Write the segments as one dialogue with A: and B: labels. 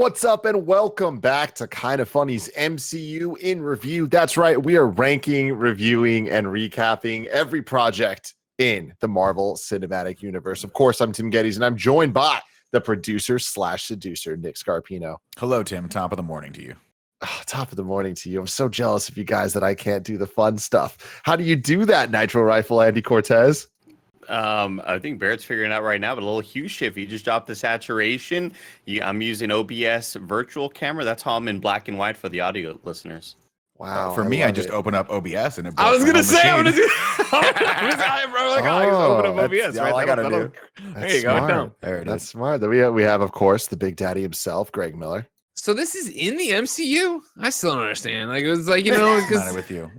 A: What's up and welcome back to Kinda Funny's MCU in Review. That's right, we are ranking, reviewing, and recapping every project in the Marvel Cinematic Universe. Of course, I'm Tim Geddes, and I'm joined by the producer/seducer, Nick Scarpino.
B: Hello, Tim. Top of the morning to you.
A: Oh, top of the morning to you. I'm so jealous of you guys that I can't do the fun stuff. How do you do that, Nitro Rifle Andy Cortez?
C: I think Barrett's figuring it out right now, but a little hue shift. You just dropped the saturation. I'm using OBS virtual camera. That's how I'm in black and white for the audio listeners.
A: Wow.
B: For me, I just open up OBS and it
C: I was gonna say, I'm gonna do. Open up OBS.
A: That's all I gotta do.
C: There you go.
A: There it is. That's smart. Then we have, of course, the Big Daddy himself, Greg Miller.
D: So this is in the MCU? I still don't understand. Like, it was like, you know, because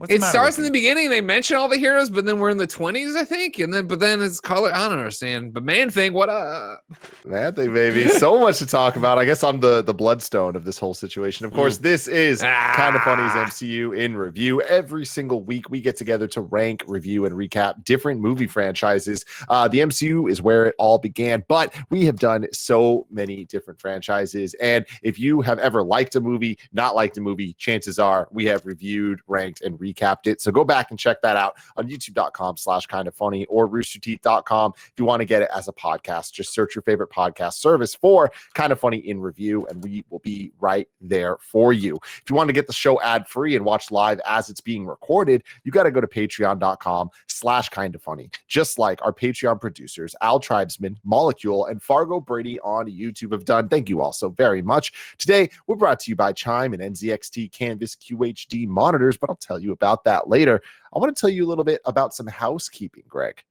D: it starts in the beginning. They mention all the heroes, but then we're in the 20s, I think, but then it's color. I don't understand. But Man Thing, what up?
A: Man Thing, baby, so much to talk about. I guess I'm the bloodstone of this whole situation. Of course, this is Kinda Funny's MCU in Review. Every single week, we get together to rank, review, and recap different movie franchises. The MCU is where it all began, but we have done so many different franchises. And if you have ever liked a movie, not liked a movie, chances are we have reviewed, ranked, and recapped it. So go back and check that out on youtube.com/kindafunny or roosterteeth.com. If you want to get it as a podcast, just search your favorite podcast service for Kinda Funny in Review, and we will be right there for you. If you want to get the show ad-free and watch live as it's being recorded, you got to go to patreon.com/kindafunny. Just like our Patreon producers, Al Tribesman, Molecule, and Fargo Brady on YouTube have done. Thank you all so very much. Today, we're brought to you by Chime and NZXT Canvas QHD monitors, but I'll tell you about that later. I want to tell you a little bit about some housekeeping, Greg.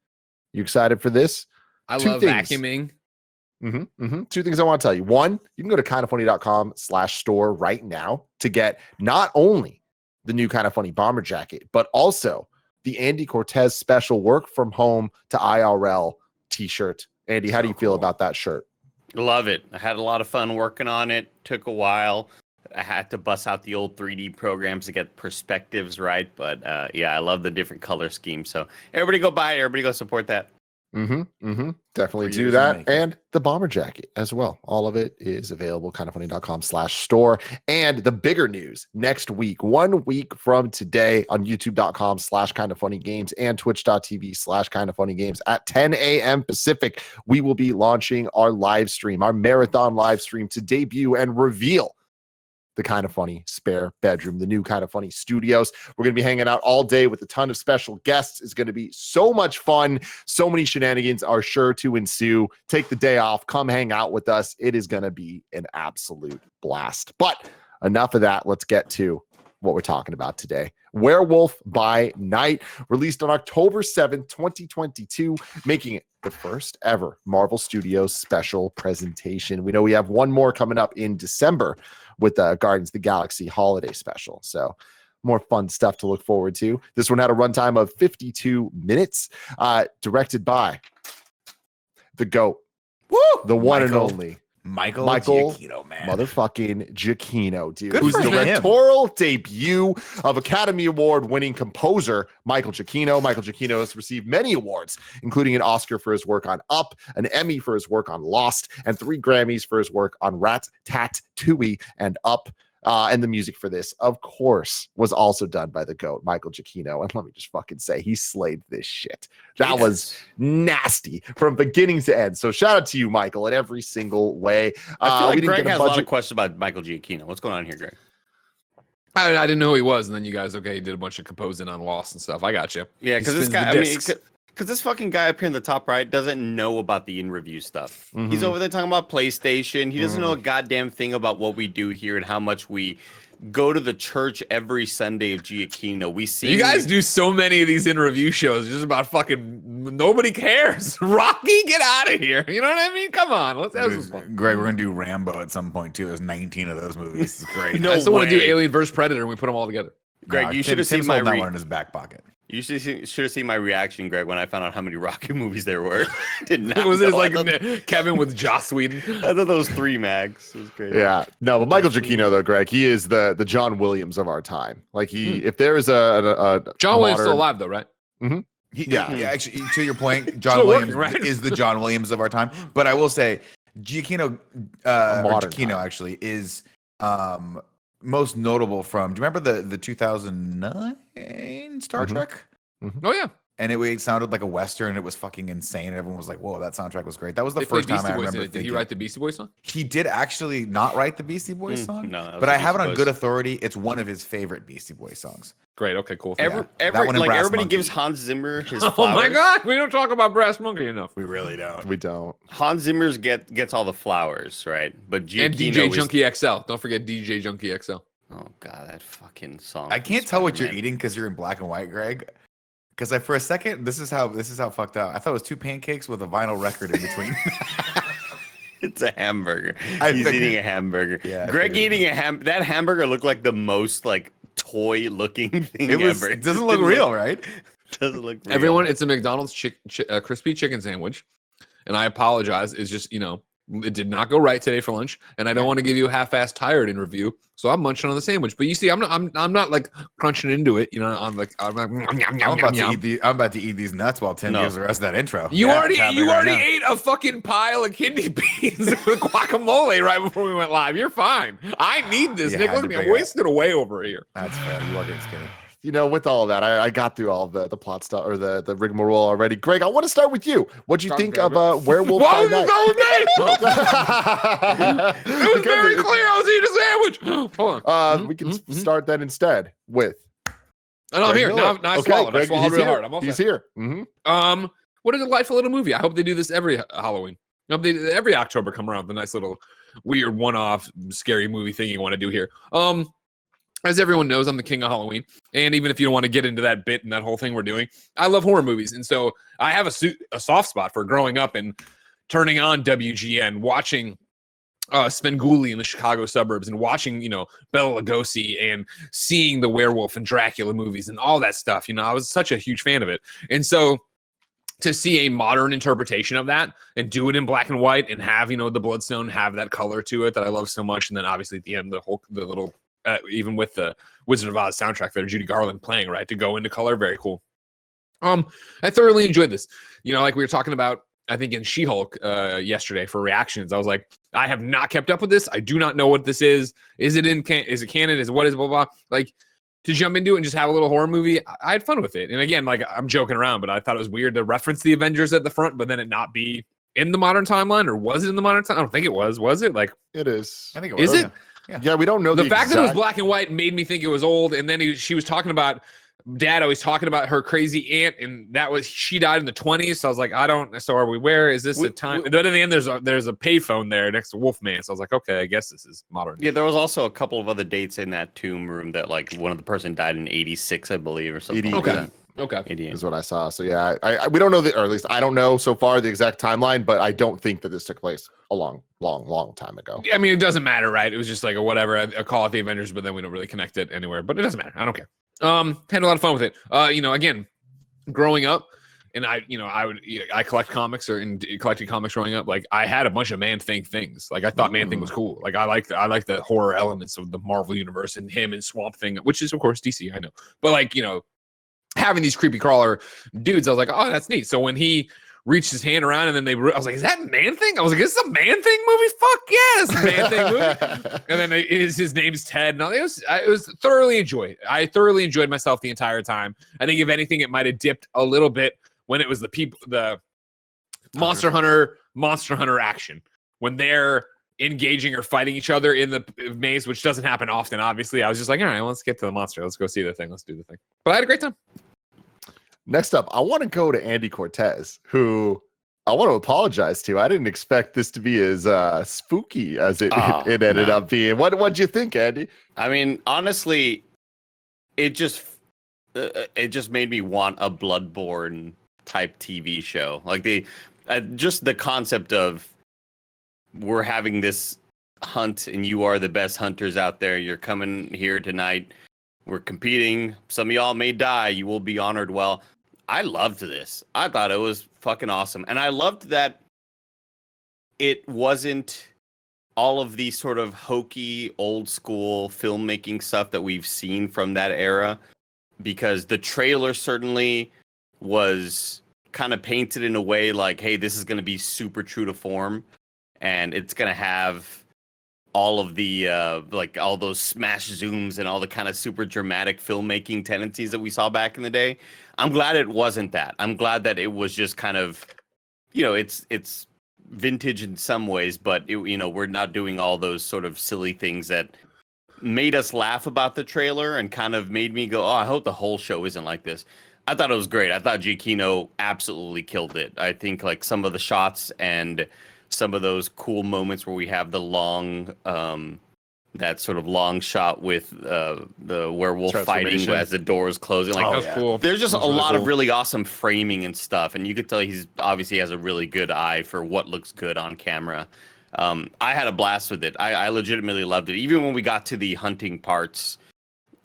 A: You excited for this?
D: I love vacuuming.
A: Two things I want to tell you. One, you can go to kindafunny.com/store right now to get not only the new Kinda Funny bomber jacket, but also the Andy Cortez special work from home to IRL t-shirt. Andy, how do you feel about that shirt?
C: Love it. I had a lot of fun working on it. Took a while. I had to bust out the old 3D programs to get perspectives right. But yeah, I love the different color schemes. So everybody go buy it. Everybody go support that.
A: Definitely do that. And the bomber jacket as well. All of it is available, kindafunny.com/store. And the bigger news next week, 1 week from today, on youtube.com/kindafunnygames and twitch.tv/kindafunnygames at 10 a.m. Pacific, we will be launching our live stream, our marathon live stream, to debut and reveal the Kinda Funny spare bedroom, the new Kinda Funny studios. We're going to be hanging out all day with a ton of special guests. It's going to be so much fun. So many shenanigans are sure to ensue. Take the day off. Come hang out with us. It is going to be an absolute blast. But enough of that. Let's get to what we're talking about today. Werewolf by Night, released on October 7th, 2022, making it the first ever Marvel Studios special presentation. We know we have one more coming up in December with the Guardians of the Galaxy holiday special. So more fun stuff to look forward to. This one had a runtime of 52 minutes, directed by the GOAT, the one and only
B: Michael Giacchino, man.
A: Motherfucking Giacchino, dude.
B: Good
A: Whose
B: for him.
A: directorial debut of Academy Award-winning composer Michael Giacchino. Michael Giacchino has received many awards, including an Oscar for his work on Up, an Emmy for his work on Lost, and 3 Grammys for his work on Ratatouille and Up. And the music for this, of course, was also done by the GOAT, Michael Giacchino. And let me just fucking say, he slayed this shit. That was nasty from beginning to end. So shout out to you, Michael, in every single way.
C: I feel like Greg has a lot of questions about Michael Giacchino. What's going on here, Greg?
D: I didn't know who he was, and then you guys, he did a bunch of composing on Lost and stuff. I got you.
C: Yeah, because this guy, because this fucking guy up here in the top right doesn't know about the in-review stuff. He's over there talking about PlayStation. He doesn't know a goddamn thing about what we do here and how much we go to the church every Sunday of Giacchino. We see
D: you guys do so many of these in-review shows just about fucking nobody cares. Rocky, get out of here. You know what I mean? Come on. Let's have some fun.
B: Greg, we're going to do Rambo at some point, too. There's 19 of those movies. It's great.
D: I still want to do Alien vs. Predator, and we put them all together.
C: Greg, you should have seen my
B: that one in his back pocket.
C: You should have seen my reaction, Greg, when I found out how many Rocky movies there were. Did not.
D: Was it like Kevin with Joss Whedon?
C: I thought those 3 mags. It was great.
A: Yeah, no, but Michael Giacchino, though, Greg, he is the John Williams of our time. Like if there is a
D: John Williams still alive though, right?
B: Yeah. Actually, to your point, John Williams is the John Williams of our time. But I will say, Giacchino,
A: modern
B: Giacchino
A: time.
B: actually is most notable from. Do you remember the 2009 Star Trek?
D: Oh yeah.
B: And it sounded like a Western. It was fucking insane. And everyone was like, whoa, that soundtrack was great. That was the
D: They
B: first
D: played
B: time
D: Beastie
B: I
D: Boys in
B: remember
D: it. Did he
B: thinking.
D: write the Beastie Boys song?
B: He did actually not write the Beastie Boys song,
C: No, that was
B: but I
C: the
B: have it
C: Beastie
B: on
C: Boys.
B: good authority. It's one of his favorite Beastie Boys songs.
D: Great. Okay. Cool.
B: That one and
C: Like
B: Brass
C: everybody
B: Monkey.
C: gives Hans Zimmer his
D: Oh
C: flowers.
D: my God, we don't talk about Brass Monkey enough.
B: We really don't.
A: We don't.
C: Hans Zimmer's gets all the flowers, right? But Giacchino
D: And DJ Junkie XL. Don't forget DJ Junkie XL.
C: Oh God, that fucking song.
B: I can't tell what you're
C: Spider-Man.
B: eating because you're in black and white, Greg. Because for a second, this is how fucked up. I thought it was 2 pancakes with a vinyl record in between.
C: It's a hamburger.
B: I
C: He's
B: figured-
C: eating a hamburger.
B: Yeah, I
C: Greg
B: figured.
C: eating that hamburger looked like the most like toy looking thing
B: It
C: ever.
B: it doesn't look real, right?
C: Doesn't look real.
D: Everyone, it's a McDonald's crispy chicken sandwich, and I apologize. It's just it did not go right today for lunch, and I don't want to give you a half-assed tired in review, so I'm munching on the sandwich. But you see, I'm not like crunching into it. I'm like
B: I'm about to eat these nuts while Tim
C: No.
B: gives the rest of that intro.
D: You
B: Yeah,
D: already
B: it's happening right now.
D: ate a fucking pile of kidney beans with guacamole right before we went live. You're fine. I need this,
B: You
D: Nick.
B: had
D: Look
B: to
D: at me.
B: bring
D: I'm
B: it.
D: wasting away over here.
B: That's fair. You are getting skinny.
A: With all of that, I got through all of the plot stuff or the rigmarole already. Greg, I want to start with you. What'd you
D: Start,
A: think
D: David.
A: of Werewolf
D: Why
A: by
D: would you
A: Night?
D: go with me? It was very clear I was eating a sandwich. Hold on.
A: We can start then instead with.
D: And I'm
A: Greg
D: here.
A: Miller.
D: Now I
A: Okay,
D: swallowed. I
A: Greg,
D: swallowed
A: he's
D: real
A: here.
D: hard. I'm all
A: He's
D: set.
A: here.
D: What a delightful little movie. I hope they do this every Halloween. I hope every October come around with a nice little weird one-off scary movie thing you want to do here. As everyone knows, I'm the king of Halloween. And even if you don't want to get into that bit and that whole thing we're doing, I love horror movies. And so I have a soft spot for growing up and turning on WGN, watching Svengoolie in the Chicago suburbs and watching, Bela Lugosi and seeing the werewolf and Dracula movies and all that stuff. I was such a huge fan of it. And so to see a modern interpretation of that and do it in black and white and have, the Bloodstone have that color to it that I love so much. And then obviously at the end, the little, even with the Wizard of Oz soundtrack there, Judy Garland playing, right, to go into color. Very cool. I thoroughly enjoyed this. Like we were talking about, I think in She-Hulk yesterday for reactions, I was like, I have not kept up with this. I do not know what this is. Is it is it canon? What is blah, blah, blah? Like to jump into it and just have a little horror movie. I had fun with it. And again, like I'm joking around, but I thought it was weird to reference the Avengers at the front, but then it not be in the modern timeline, or was it in the modern time? I don't think it was. Was it? Like
A: It is.
B: I think it was.
D: Is it?
A: Yeah, we don't know
D: The fact that it was
A: exact-
D: black and white made me think it was old. And then she was talking about Dad always talking about her crazy aunt, and she died in the 20s. So I was like, so are we, where is this a time? But in the end, there's a payphone there next to Wolfman. So I was like, okay, I guess this is modern.
C: Yeah, there was also a couple of other dates in that tomb room that like one of the person died in 86, I believe, or something.
A: 88.
C: Like that.
D: Okay.
C: 88.
A: is what I saw. So yeah, we don't know or at least I don't know so far the exact timeline, but I don't think that this took place a long time ago.
D: I mean, it doesn't matter, right? It was just like a whatever, a call at the Avengers, but then we don't really connect it anywhere. But it doesn't matter. I don't care. Had a lot of fun with it. Again, growing up, and I collect comics collected comics growing up. Like I had a bunch of Man-Thing things. Like I thought Man-Thing was cool. Like I like the horror elements of the Marvel universe and him and Swamp Thing, which is of course DC. I know, but like having these creepy crawler dudes, I was like, oh, that's neat. So when he reached his hand around and then I was like, is that Man-Thing? I was like, is this a Man-Thing movie? Fuck yes, Man-Thing movie. And then his name's Ted. And it was thoroughly enjoyed. I thoroughly enjoyed myself the entire time. I think if anything, it might have dipped a little bit when it was the Monster Hunter action, when they're engaging or fighting each other in the maze, which doesn't happen often, obviously. I was just like, all right, let's get to the monster. Let's go see the thing. Let's do the thing. But I had a great time.
A: Next up, I want to go to Andy Cortez, who I want to apologize to. I didn't expect this to be as spooky as it ended up being. What'd you think, Andy?
C: I mean, honestly, it just made me want a Bloodborne type TV show. Like just the concept of we're having this hunt and you are the best hunters out there. You're coming here tonight. We're competing. Some of y'all may die. You will be honored well. I loved this. I thought it was fucking awesome. And I loved that it wasn't all of the sort of hokey, old school filmmaking stuff that we've seen from that era, because the trailer certainly was kind of painted in a way like, hey, this is going to be super true to form. and it's gonna have all of the like all those smash zooms and all the kind of super dramatic filmmaking tendencies that we saw back in the day. I'm glad it wasn't that. I'm glad that it was just kind of, it's vintage in some ways, but we're not doing all those sort of silly things that made us laugh about the trailer and kind of made me go, oh, I hope the whole show isn't like this. I thought it was great. I thought Giacchino absolutely killed it. I think like some of the shots and some of those cool moments where we have the long, that sort of long shot with the werewolf fighting as the doors closing. Like,
D: cool.
C: There's just a lot of really awesome framing and stuff, and you could tell he's obviously has a really good eye for what looks good on camera. I had a blast with it. I legitimately loved it. Even when we got to the hunting parts,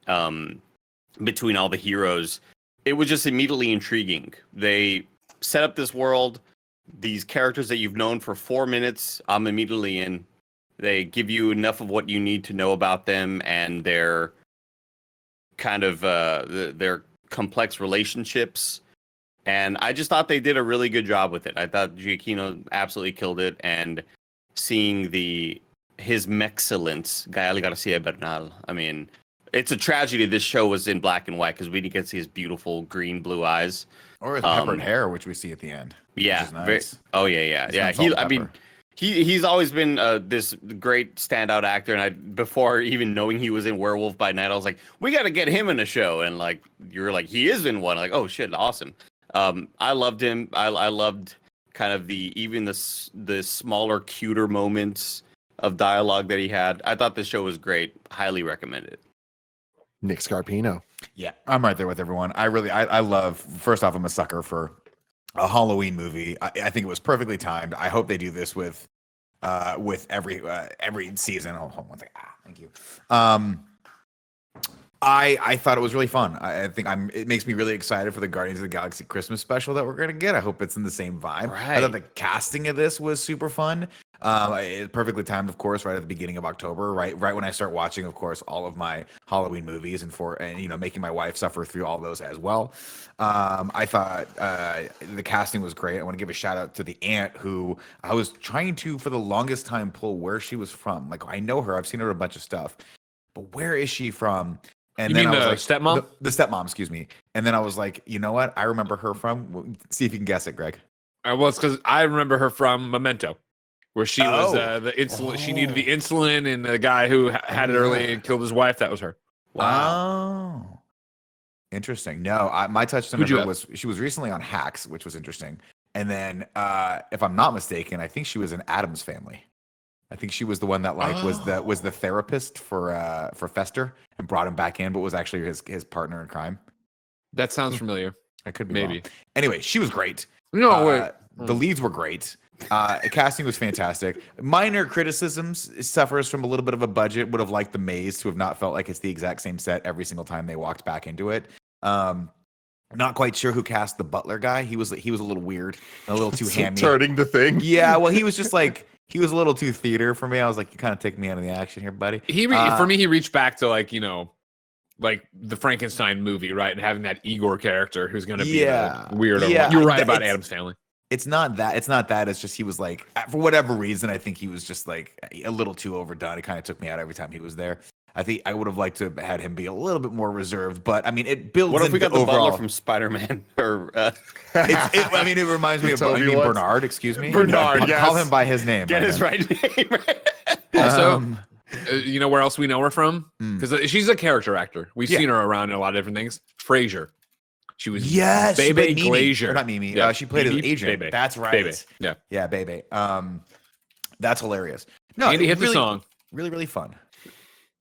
C: between all the heroes, it was just immediately intriguing. They set up this world, these characters that you've known for 4 minutes. I'm immediately in. They give you enough of what you need to know about them and their kind of their complex relationships. And I just thought they did a really good job with it. I thought Giacchino absolutely killed it. And seeing his excellence, Gael García Bernal. I mean, it's a tragedy this show was in black and white because we didn't get to see his beautiful green-blue eyes.
B: Or his peppered hair, which we see at the end.
C: Yeah.
B: Which is nice.
C: Yeah. He's always been this great standout actor, and before even knowing he was in Werewolf by Night, I was like, we got to get him in a show, and like you're like, he is in one. Like, oh shit, awesome. I loved him. I loved kind of the smaller, cuter moments of dialogue that he had. I thought this show was great. Highly recommend it.
A: Nick Scarpino.
B: Yeah, I'm right there with everyone. I love. First off, I'm a sucker for a Halloween movie. I think it was perfectly timed. I hope they do this with every season. Oh, hold on one second. Thank you. I thought it was really fun. I think it makes me really excited for the Guardians of the Galaxy Christmas special that we're gonna get. I hope it's in the same vibe.
C: Right.
B: I thought the casting of this was super fun. It's perfectly timed, of course, right at the beginning of October, right when I start watching, of course, all of my Halloween movies and making my wife suffer through all those as well. I thought the casting was great. I want to give a shout out to the aunt who I was trying to, for the longest time, pull where she was from. Like, I know her, I've seen her in a bunch of stuff, but where is she from? And
D: you
B: then
D: mean
B: I was
D: the
B: like,
D: stepmom?
B: The stepmom, excuse me. And then I was like, you know what? I remember her from. See if you can guess it, Greg.
D: Well, it's because I remember her from Memento, where she was the insulin. She needed the insulin, and the guy who had it early and killed his wife. That was her.
B: Wow. Oh. Interesting. No, my touchstone of her was she was recently on Hacks, which was interesting. And then, if I'm not mistaken, I think she was in Addams Family. I think she was the one that was the therapist for Fester and brought him back in, but was actually his partner in crime.
D: That sounds familiar.
B: I could be
D: maybe.
B: wrong. Anyway, she was great.
D: No,
B: the leads were great. Casting was fantastic. Minor criticisms. It suffers from a little bit of a budget. Would have liked the maze to have not felt like it's the exact same set every single time they walked back into it. Not quite sure who cast the butler guy. He was a little weird, a little too hammy.
A: Turning the thing.
B: Yeah, well, he was just like. He was a little too theater for me. I was like, you kind of take me out of the action here, buddy.
D: For me, he reached back to like the Frankenstein movie, right? And having that Igor character who's going to be the weirdo. Yeah. You're right about Addams Family.
B: It's not that. It's just he was like, for whatever reason, I think he was just like a little too overdone. It kind of took me out every time he was there. I think I would have liked to have had him be a little bit more reserved, but I mean, it builds.
C: What if we got the
B: overall...
C: butler from Spider-Man? Or
B: I mean, it reminds me of Bernard. Excuse me,
A: Bernard. Yes.
B: Call him by his name.
C: Get his right name.
D: Also, you know where else we know her from? Because she's a character actor. We've seen her around in a lot of different things. Frasier. She was Bebe Glazier.
B: Or not Mimi. Yeah. She played his agent.
D: Bebe.
B: That's right.
D: Bebe.
B: Yeah, Bebe. That's hilarious. No,
D: Andy hit the song.
B: Really, really fun.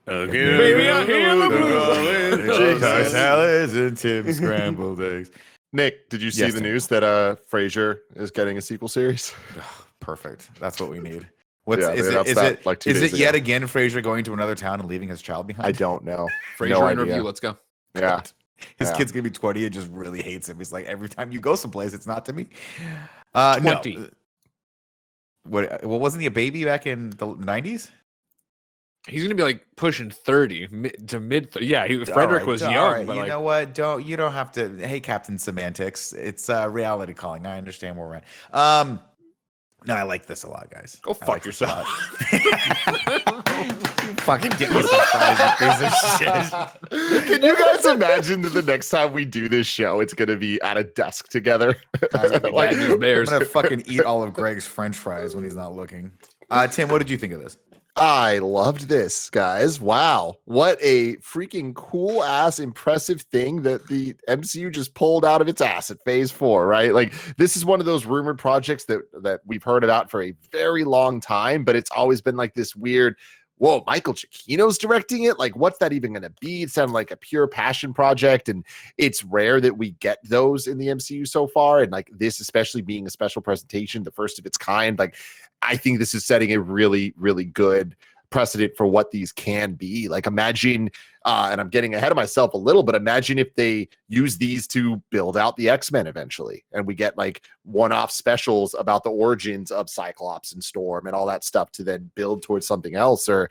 C: Baby, I hear the
B: chicken salads and Tim scrambled eggs.
A: Nick, did you see the news that Frasier is getting a sequel series?
B: Perfect. That's what we need. Is it yet again Frasier going to another town and leaving his child behind?
A: I don't know.
D: Frasier interview. Let's go.
A: Yeah.
B: His kid's gonna be 20 and just really hates him. He's like, every time you go someplace, it's not to me.
D: 20.
B: No. Well, wasn't he a baby back in the 90s?
D: He's gonna be like pushing 30 to mid. Frederick was young.
B: Right.
D: But
B: you know what? You don't have to. Hey, Captain Semantics. It's reality calling. I understand where we're at. No, I like this a lot, guys.
D: Go fuck yourself.
B: Fucking get me some fries, you piece of shit.
A: Can you guys imagine that the next time we do this show, it's going to be at a desk together?
B: Like, I'm gonna fucking eat all of Greg's French fries when he's not looking. Tim, what did you think of this?
A: I loved this, guys. Wow. What a freaking cool ass impressive thing that the MCU just pulled out of its ass at phase 4, right? Like, this is one of those rumored projects that we've heard about for a very long time, but it's always been like this weird, whoa, Michael Giacchino's directing it? Like, what's that even going to be? It sounded like a pure passion project, and it's rare that we get those in the MCU so far. And like this, especially being a special presentation, the first of its kind, like I think this is setting a really, really good precedent for what these can be. Like, imagine, and I'm getting ahead of myself a little, but imagine if they use these to build out the X-Men eventually, and we get like one-off specials about the origins of Cyclops and Storm and all that stuff to then build towards something else, or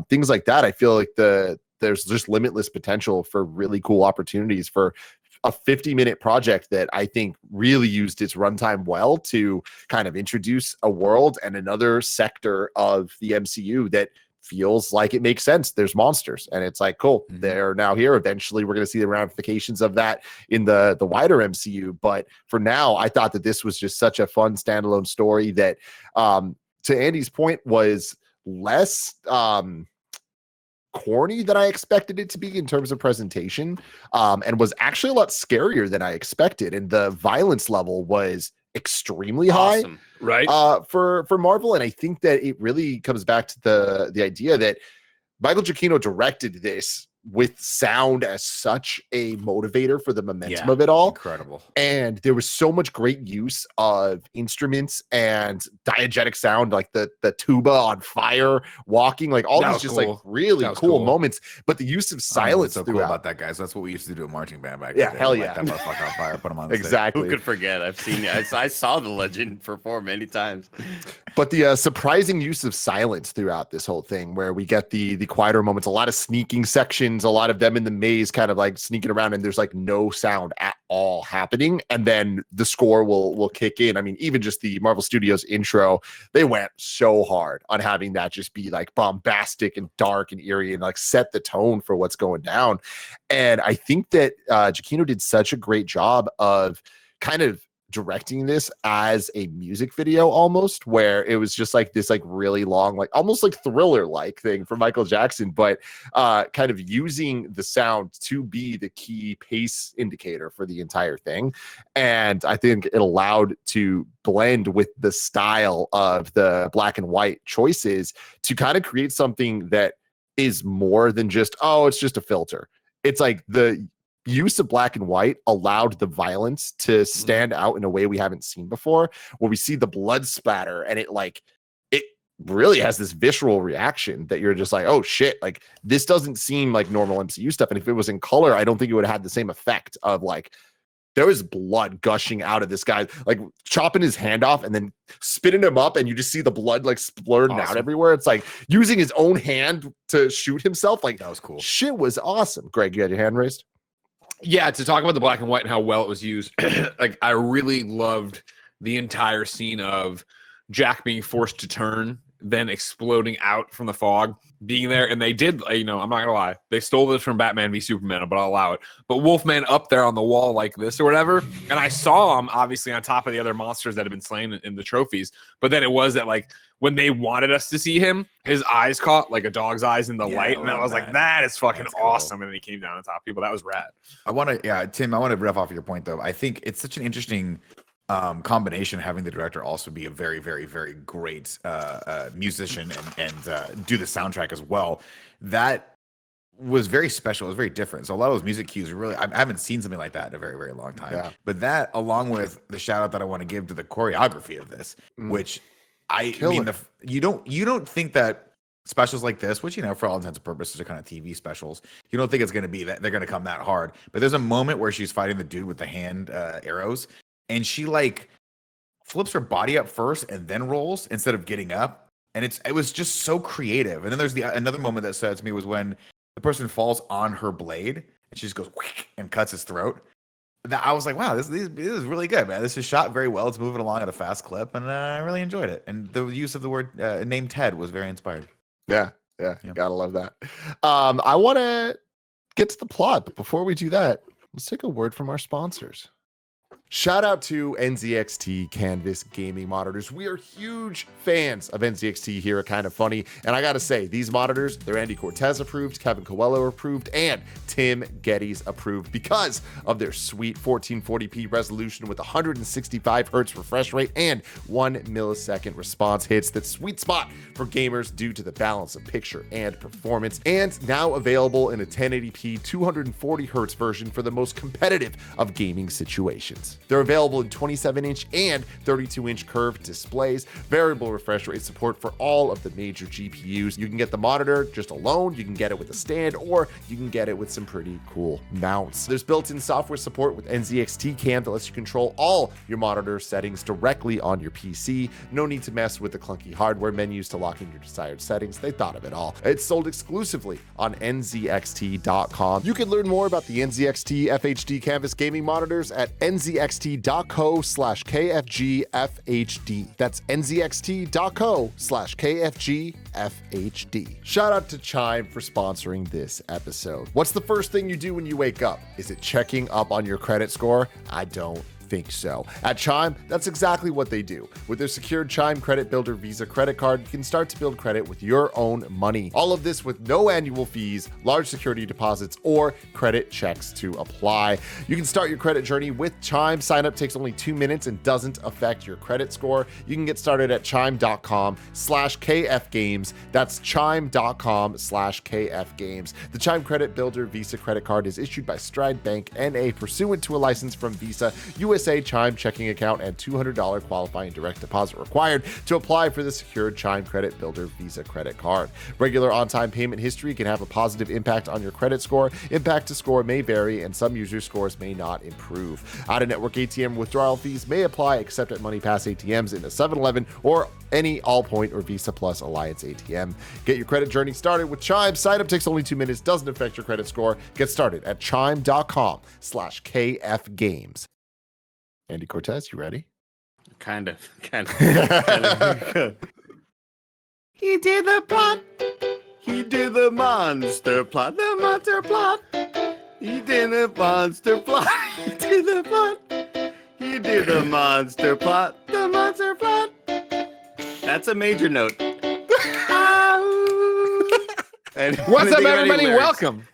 A: things like that. I feel like there's just limitless potential for really cool opportunities for a 50-minute project that I think really used its runtime well to kind of introduce a world and another sector of the MCU that feels like it makes sense. There's monsters, and it's like, cool, they're now here. Eventually, we're going to see the ramifications of that in the wider MCU. But for now, I thought that this was just such a fun standalone story that, to Andy's point, was less corny than I expected it to be in terms of presentation, and was actually a lot scarier than I expected. And the violence level was extremely high,
D: right?
A: For Marvel. And I think that it really comes back to the idea that Michael Giacchino directed this with sound as such a motivator for the momentum of it all.
B: Incredible.
A: And there was so much great use of instruments and diegetic sound, like the tuba on fire, walking, like all these just cool. Like really cool moments. But the use of silence
B: so cool about that, guys. That's what we used to do at marching band back then.
A: Hell yeah.
B: Light that motherfucker on fire, put him on the
A: exactly.
C: Stage. Who could forget? I've seen it. I saw the legend perform many times.
A: But the surprising use of silence throughout this whole thing, where we get the quieter moments, a lot of sneaking sections, a lot of them in the maze kind of like sneaking around, and there's like no sound at all happening, and then the score will kick in. I mean, even just the Marvel Studios intro, they went so hard on having that just be like bombastic and dark and eerie and like set the tone for what's going down. And I think that Giacchino did such a great job of kind of directing this as a music video, almost, where it was just like this like really long, like almost like Thriller like thing for Michael Jackson, but kind of using the sound to be the key pace indicator for the entire thing. And I think it allowed to blend with the style of the black and white choices to kind of create something that is more than just, oh, it's just a filter. It's like the use of black and white allowed the violence to stand out in a way we haven't seen before, where we see the blood splatter and it really has this visceral reaction that you're just like, oh shit, like this doesn't seem like normal MCU stuff. And if it was in color, I don't think it would have had the same effect of like, there was blood gushing out of this guy, like chopping his hand off and then spitting him up, and you just see the blood like splurting out everywhere. It's like using his own hand to shoot himself. Like, that was cool. Shit was awesome. Greg, you had your hand raised?
D: Yeah, to talk about the black and white and how well it was used, like I really loved the entire scene of Jack being forced to turn, then exploding out from the fog, being there. And they did, I'm not gonna lie, they stole this from Batman v Superman, but I'll allow it. But Wolfman up there on the wall like this or whatever, and I saw him obviously on top of the other monsters that have been slain in the trophies. But then it was that like when they wanted us to see him, his eyes caught like a dog's eyes in the light, and I was like, that is fucking awesome. And then he came down on top of people. That was rad.
B: Tim, I want to riff off your point though. I think it's such an interesting combination, having the director also be a very, very, very great musician and do the soundtrack as well. That was very special. It was very different. So a lot of those music cues are really, I haven't seen something like that in a very, very long time. Yeah. But that, along with the shout out that I want to give to the choreography of this, which you don't think that specials like this, which, for all intents and purposes are kind of TV specials, you don't think it's going to be that they're going to come that hard. But there's a moment where she's fighting the dude with the hand arrows, and she like flips her body up first and then rolls instead of getting up. And it was just so creative. And then there's another moment that said to me was when the person falls on her blade and she just goes and cuts his throat. I was like, wow, this is really good, man. This is shot very well. It's moving along at a fast clip, and I really enjoyed it. And the use of the word name Ted was very inspired.
A: Yeah, gotta love that. I want to get to the plot, but before we do that, let's take a word from our sponsors. Shout out to NZXT Canvas gaming monitors. We are huge fans of NZXT here at Kinda Funny, and I gotta say, these monitors, they're Andy Cortez approved, Kevin Coelho approved, and Tim Geddes approved because of their sweet 1440p resolution with 165 hertz refresh rate and 1 millisecond response hits. That sweet spot for gamers due to the balance of picture and performance, and now available in a 1080p 240 hertz version for the most competitive of gaming situations. They're available in 27-inch and 32-inch curved displays, variable refresh rate support for all of the major GPUs. You can get the monitor just alone, you can get it with a stand, or you can get it with some pretty cool mounts. There's built-in software support with NZXT Cam that lets you control all your monitor settings directly on your PC. No need to mess with the clunky hardware menus to lock in your desired settings. They thought of it all. It's sold exclusively on nzxt.com. You can learn more about the NZXT FHD Canvas gaming monitors at nzxt.co/KFGFHD. That's nzxt.co/KFGFHD. Shout out to Chime for sponsoring this episode. What's the first thing you do when you wake up? Is it checking up on your credit score? I don't think so. At Chime, that's exactly what they do. With their secured Chime Credit Builder Visa credit card, you can start to build credit with your own money. All of this with no annual fees, large security deposits, or credit checks to apply. You can start your credit journey with Chime. Sign up takes only 2 minutes and doesn't affect your credit score. You can get started at chime.com/KFgames. That's chime.com/KFgames. The Chime Credit Builder Visa credit card is issued by Stride Bank NA pursuant to a license from Visa, USA Chime checking account, and $200 qualifying direct deposit required to apply for the secured Chime Credit Builder Visa credit card. Regular on-time payment history can have a positive impact on your credit score. Impact to score may vary, and some users' scores may not improve. Out-of-network ATM withdrawal fees may apply except at MoneyPass ATMs in a 7-Eleven or any Allpoint or Visa Plus Alliance ATM. Get your credit journey started with Chime. Sign up takes only 2 minutes, doesn't affect your credit score. Get started at chime.com/KFgames. Andy Cortez, you ready?
C: Kind of.
B: He did the plot.
C: He did the monster plot. The monster plot. He did the monster plot. He did the plot. He did the monster plot. The monster plot. That's a major note.
D: What's up, everybody? Welcome.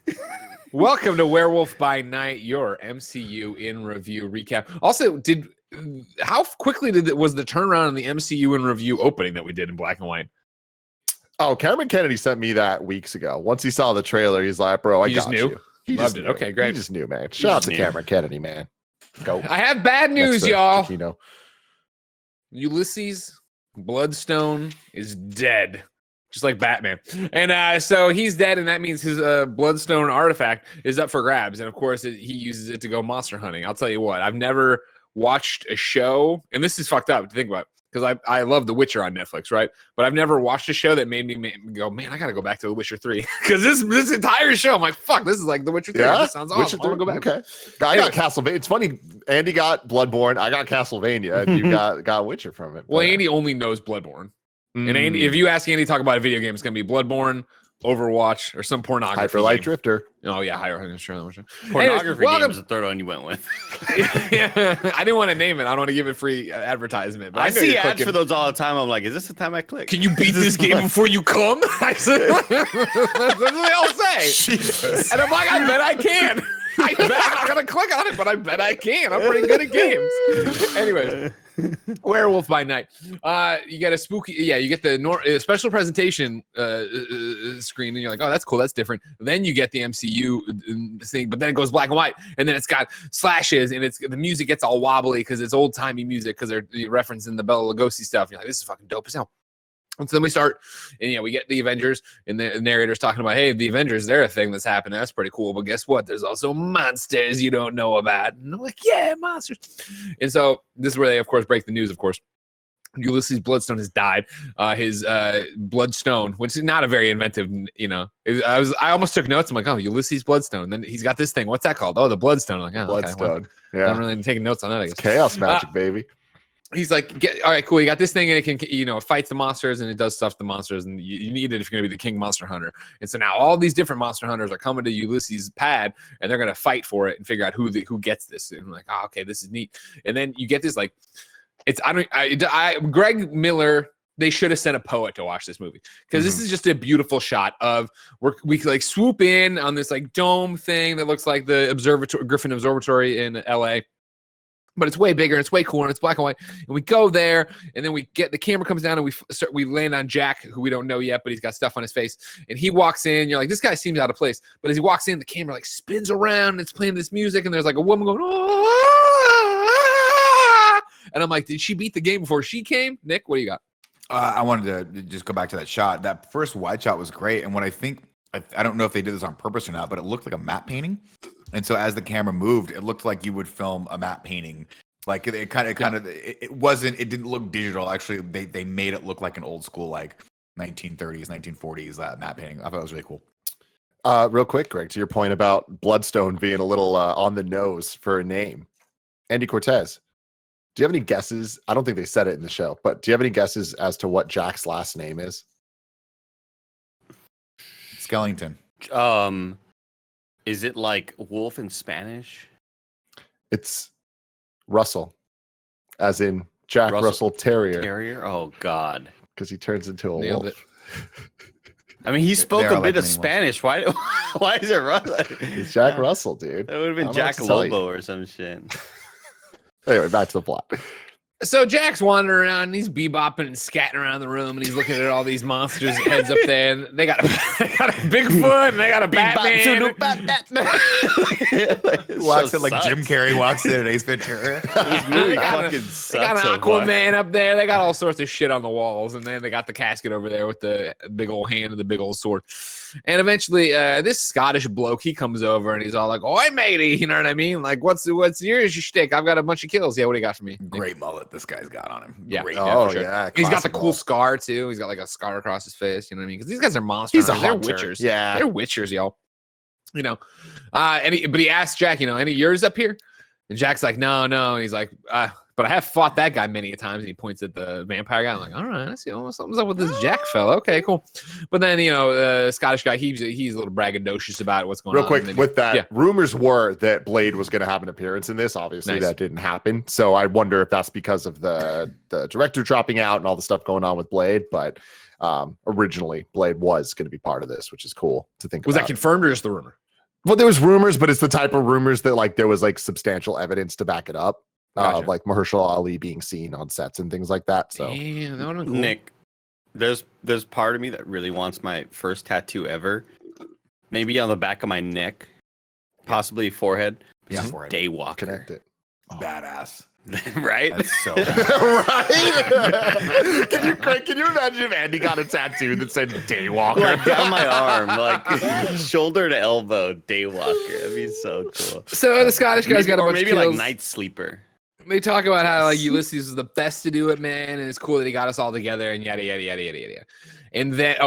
D: Welcome to Werewolf by Night, your MCU in review recap. Also, how quickly was the turnaround in the MCU in review opening that we did in black and white?
A: Oh, Cameron Kennedy sent me that weeks ago. Once he saw the trailer, he's like, "Bro, I got you." He
D: loved it. Okay, great.
A: He just knew, man. Shout out to Cameron Kennedy, man. Go.
B: I have bad news, y'all.
D: Ulysses Bloodstone is dead. Just like Batman. And so he's dead, and that means his Bloodstone artifact is up for grabs. And of course, he uses it to go monster hunting. I'll tell you what, I've never watched a show, and this is fucked up to think about, because I love The Witcher on Netflix, right? But I've never watched a show that made me go, man, I got to go back to The Witcher 3. Because this entire show, I'm like, fuck, this is like The Witcher 3.
A: Yeah?
D: This sounds awesome. I want to go back.
A: Okay. I got Castlevania. It's funny, Andy got Bloodborne. I got Castlevania. And you got Witcher from it.
D: Well, Andy only knows Bloodborne. And Andy, if you ask Andy to talk about a video game, it's going to be Bloodborne, Overwatch, or some pornography.
A: Hyper Light Drifter.
D: Oh, yeah.
C: Pornography game is the third one you went with.
D: Yeah, I didn't want to name it. I don't want to give it free advertisement. But
C: I see ads for those all the time. I'm like, is this the time I click?
D: Can you beat this game before you come? That's what they all say. Jesus. And I'm like, I bet I can. I bet I'm not going to click on it, but I bet I can. I'm pretty good at games. Anyways. Werewolf by Night. You get a spooky, you get the special presentation screen, and you're like, oh, that's cool, that's different. Then you get the MCU thing, but then it goes black and white, and then it's got slashes, and the music gets all wobbly because it's old timey music because they're referencing the Bela Lugosi stuff. You're like, this is fucking dope as hell. And so then we start, and we get the Avengers, and the narrator's talking about, hey, the Avengers, they're a thing that's happening. That's pretty cool. But guess what? There's also monsters you don't know about. And I'm like, yeah, monsters. And so this is where they, of course, break the news, of course. Ulysses Bloodstone has died. His Bloodstone, which is not a very inventive, I almost took notes. I'm like, oh, Ulysses Bloodstone. Then he's got this thing. What's that called? Oh, the Bloodstone. I'm like, oh,
A: Bloodstone.
D: Okay, well, I'm really taking notes on that. I guess.
A: It's chaos magic, baby.
D: He's like, all right, cool. You got this thing, and it can, it fights the monsters, and it does stuff to the monsters, and you need it if you're going to be the king monster hunter. And so now all these different monster hunters are coming to Ulysses' pad, and they're going to fight for it and figure out who gets this. And I'm like, oh, okay, this is neat. And then you get this Greg Miller. They should have sent a poet to watch this movie because this is just a beautiful shot of we like swoop in on this like dome thing that looks like the Griffin Observatory in L.A. But it's way bigger and it's way cooler and it's black and white. And we go there and then the camera comes down and we land on Jack, who we don't know yet, but he's got stuff on his face. And he walks in. You're like, this guy seems out of place. But as he walks in, the camera like spins around and it's playing this music. And there's like a woman going, ah! And I'm like, did she beat the game before she came? Nick, what do you got?
B: I wanted to just go back to that shot. That first wide shot was great. And what I don't know if they did this on purpose or not, but it looked like a matte painting. And so as the camera moved, it looked like you would film a matte painting. Like it didn't look digital. Actually, they made it look like an old school, like 1930s, 1940s matte painting. I thought it was really cool.
A: Real quick, Greg, to your point about Bloodstone being a little on the nose for a name. Andy Cortez, do you have any guesses? I don't think they said it in the show, but do you have any guesses as to what Jack's last name is?
B: Skellington.
C: Is it like wolf in Spanish?
A: It's Russell, as in Jack Russell Terrier.
C: Terrier? Oh, God.
A: Because he turns into a
D: Nailed
A: wolf.
C: I mean, he spoke a bit of Spanish. Why is it Russell?
A: It's Jack Russell, dude.
C: That would have been Jack Lobo or some shit.
A: Anyway, back to the plot.
D: So Jack's wandering around and he's bebopping and scatting around the room and he's looking at all these monsters' heads up there. And they got a Bigfoot and they got a Batman.
B: Walks in like Jim Carrey walks in and Ace Ventura.
C: This movie fucking sucks.
D: They got an Aquaman up there. They got all sorts of shit on the walls. And then they got the casket over there with the big old hand and the big old sword. And eventually, this Scottish bloke, he comes over and he's all like, "Oi, matey," you know what I mean? Like, what's your shtick? I've got a bunch of kills. Yeah, what do you got for me?
B: Great mullet this guy's got on him.
D: Yeah.
B: Great.
A: Yeah.
D: He's got the cool scar too. He's got like a scar across his face. You know what I mean? Because these guys are monsters. They're witchers.
A: Yeah,
D: they're witchers, y'all. But he asked Jack, any yours up here? And Jack's like, no. And he's like, but I have fought that guy many a times. And he points at the vampire guy. I'm like, all right, I see. Something's up with this Jack fella. Okay, cool. But then, the Scottish guy, he's a little braggadocious about what's going on.
A: Real quick, with that, rumors were that Blade was going to have an appearance in this. Obviously, that didn't happen. So I wonder if that's because of the director dropping out and all the stuff going on with Blade. But originally, Blade was going to be part of this, which is cool to think about.
D: Was that confirmed or just the rumor?
A: Well, there was rumors, but it's the type of rumors that like there was like substantial evidence to back it up. Gotcha. Like Mahershala Ali being seen on sets and things like that. So,
D: damn, that would've been cool.
C: Nick, there's part of me that really wants my first tattoo ever. Maybe on the back of my neck, possibly forehead.
B: Yeah, forehead.
C: Daywalker.
A: Connect it.
B: Badass.
C: Right?
B: That's so
A: right. Can you imagine if Andy got a tattoo that said Daywalker?
C: Like down my arm, like shoulder to elbow, Daywalker. That'd be so cool.
D: So the Scottish guy's got a bunch of kills.
C: Like Night Sleeper.
D: They talk about how like Ulysses is the best to do it, man, and it's cool that he got us all together, and yada yada yada yada yada. And then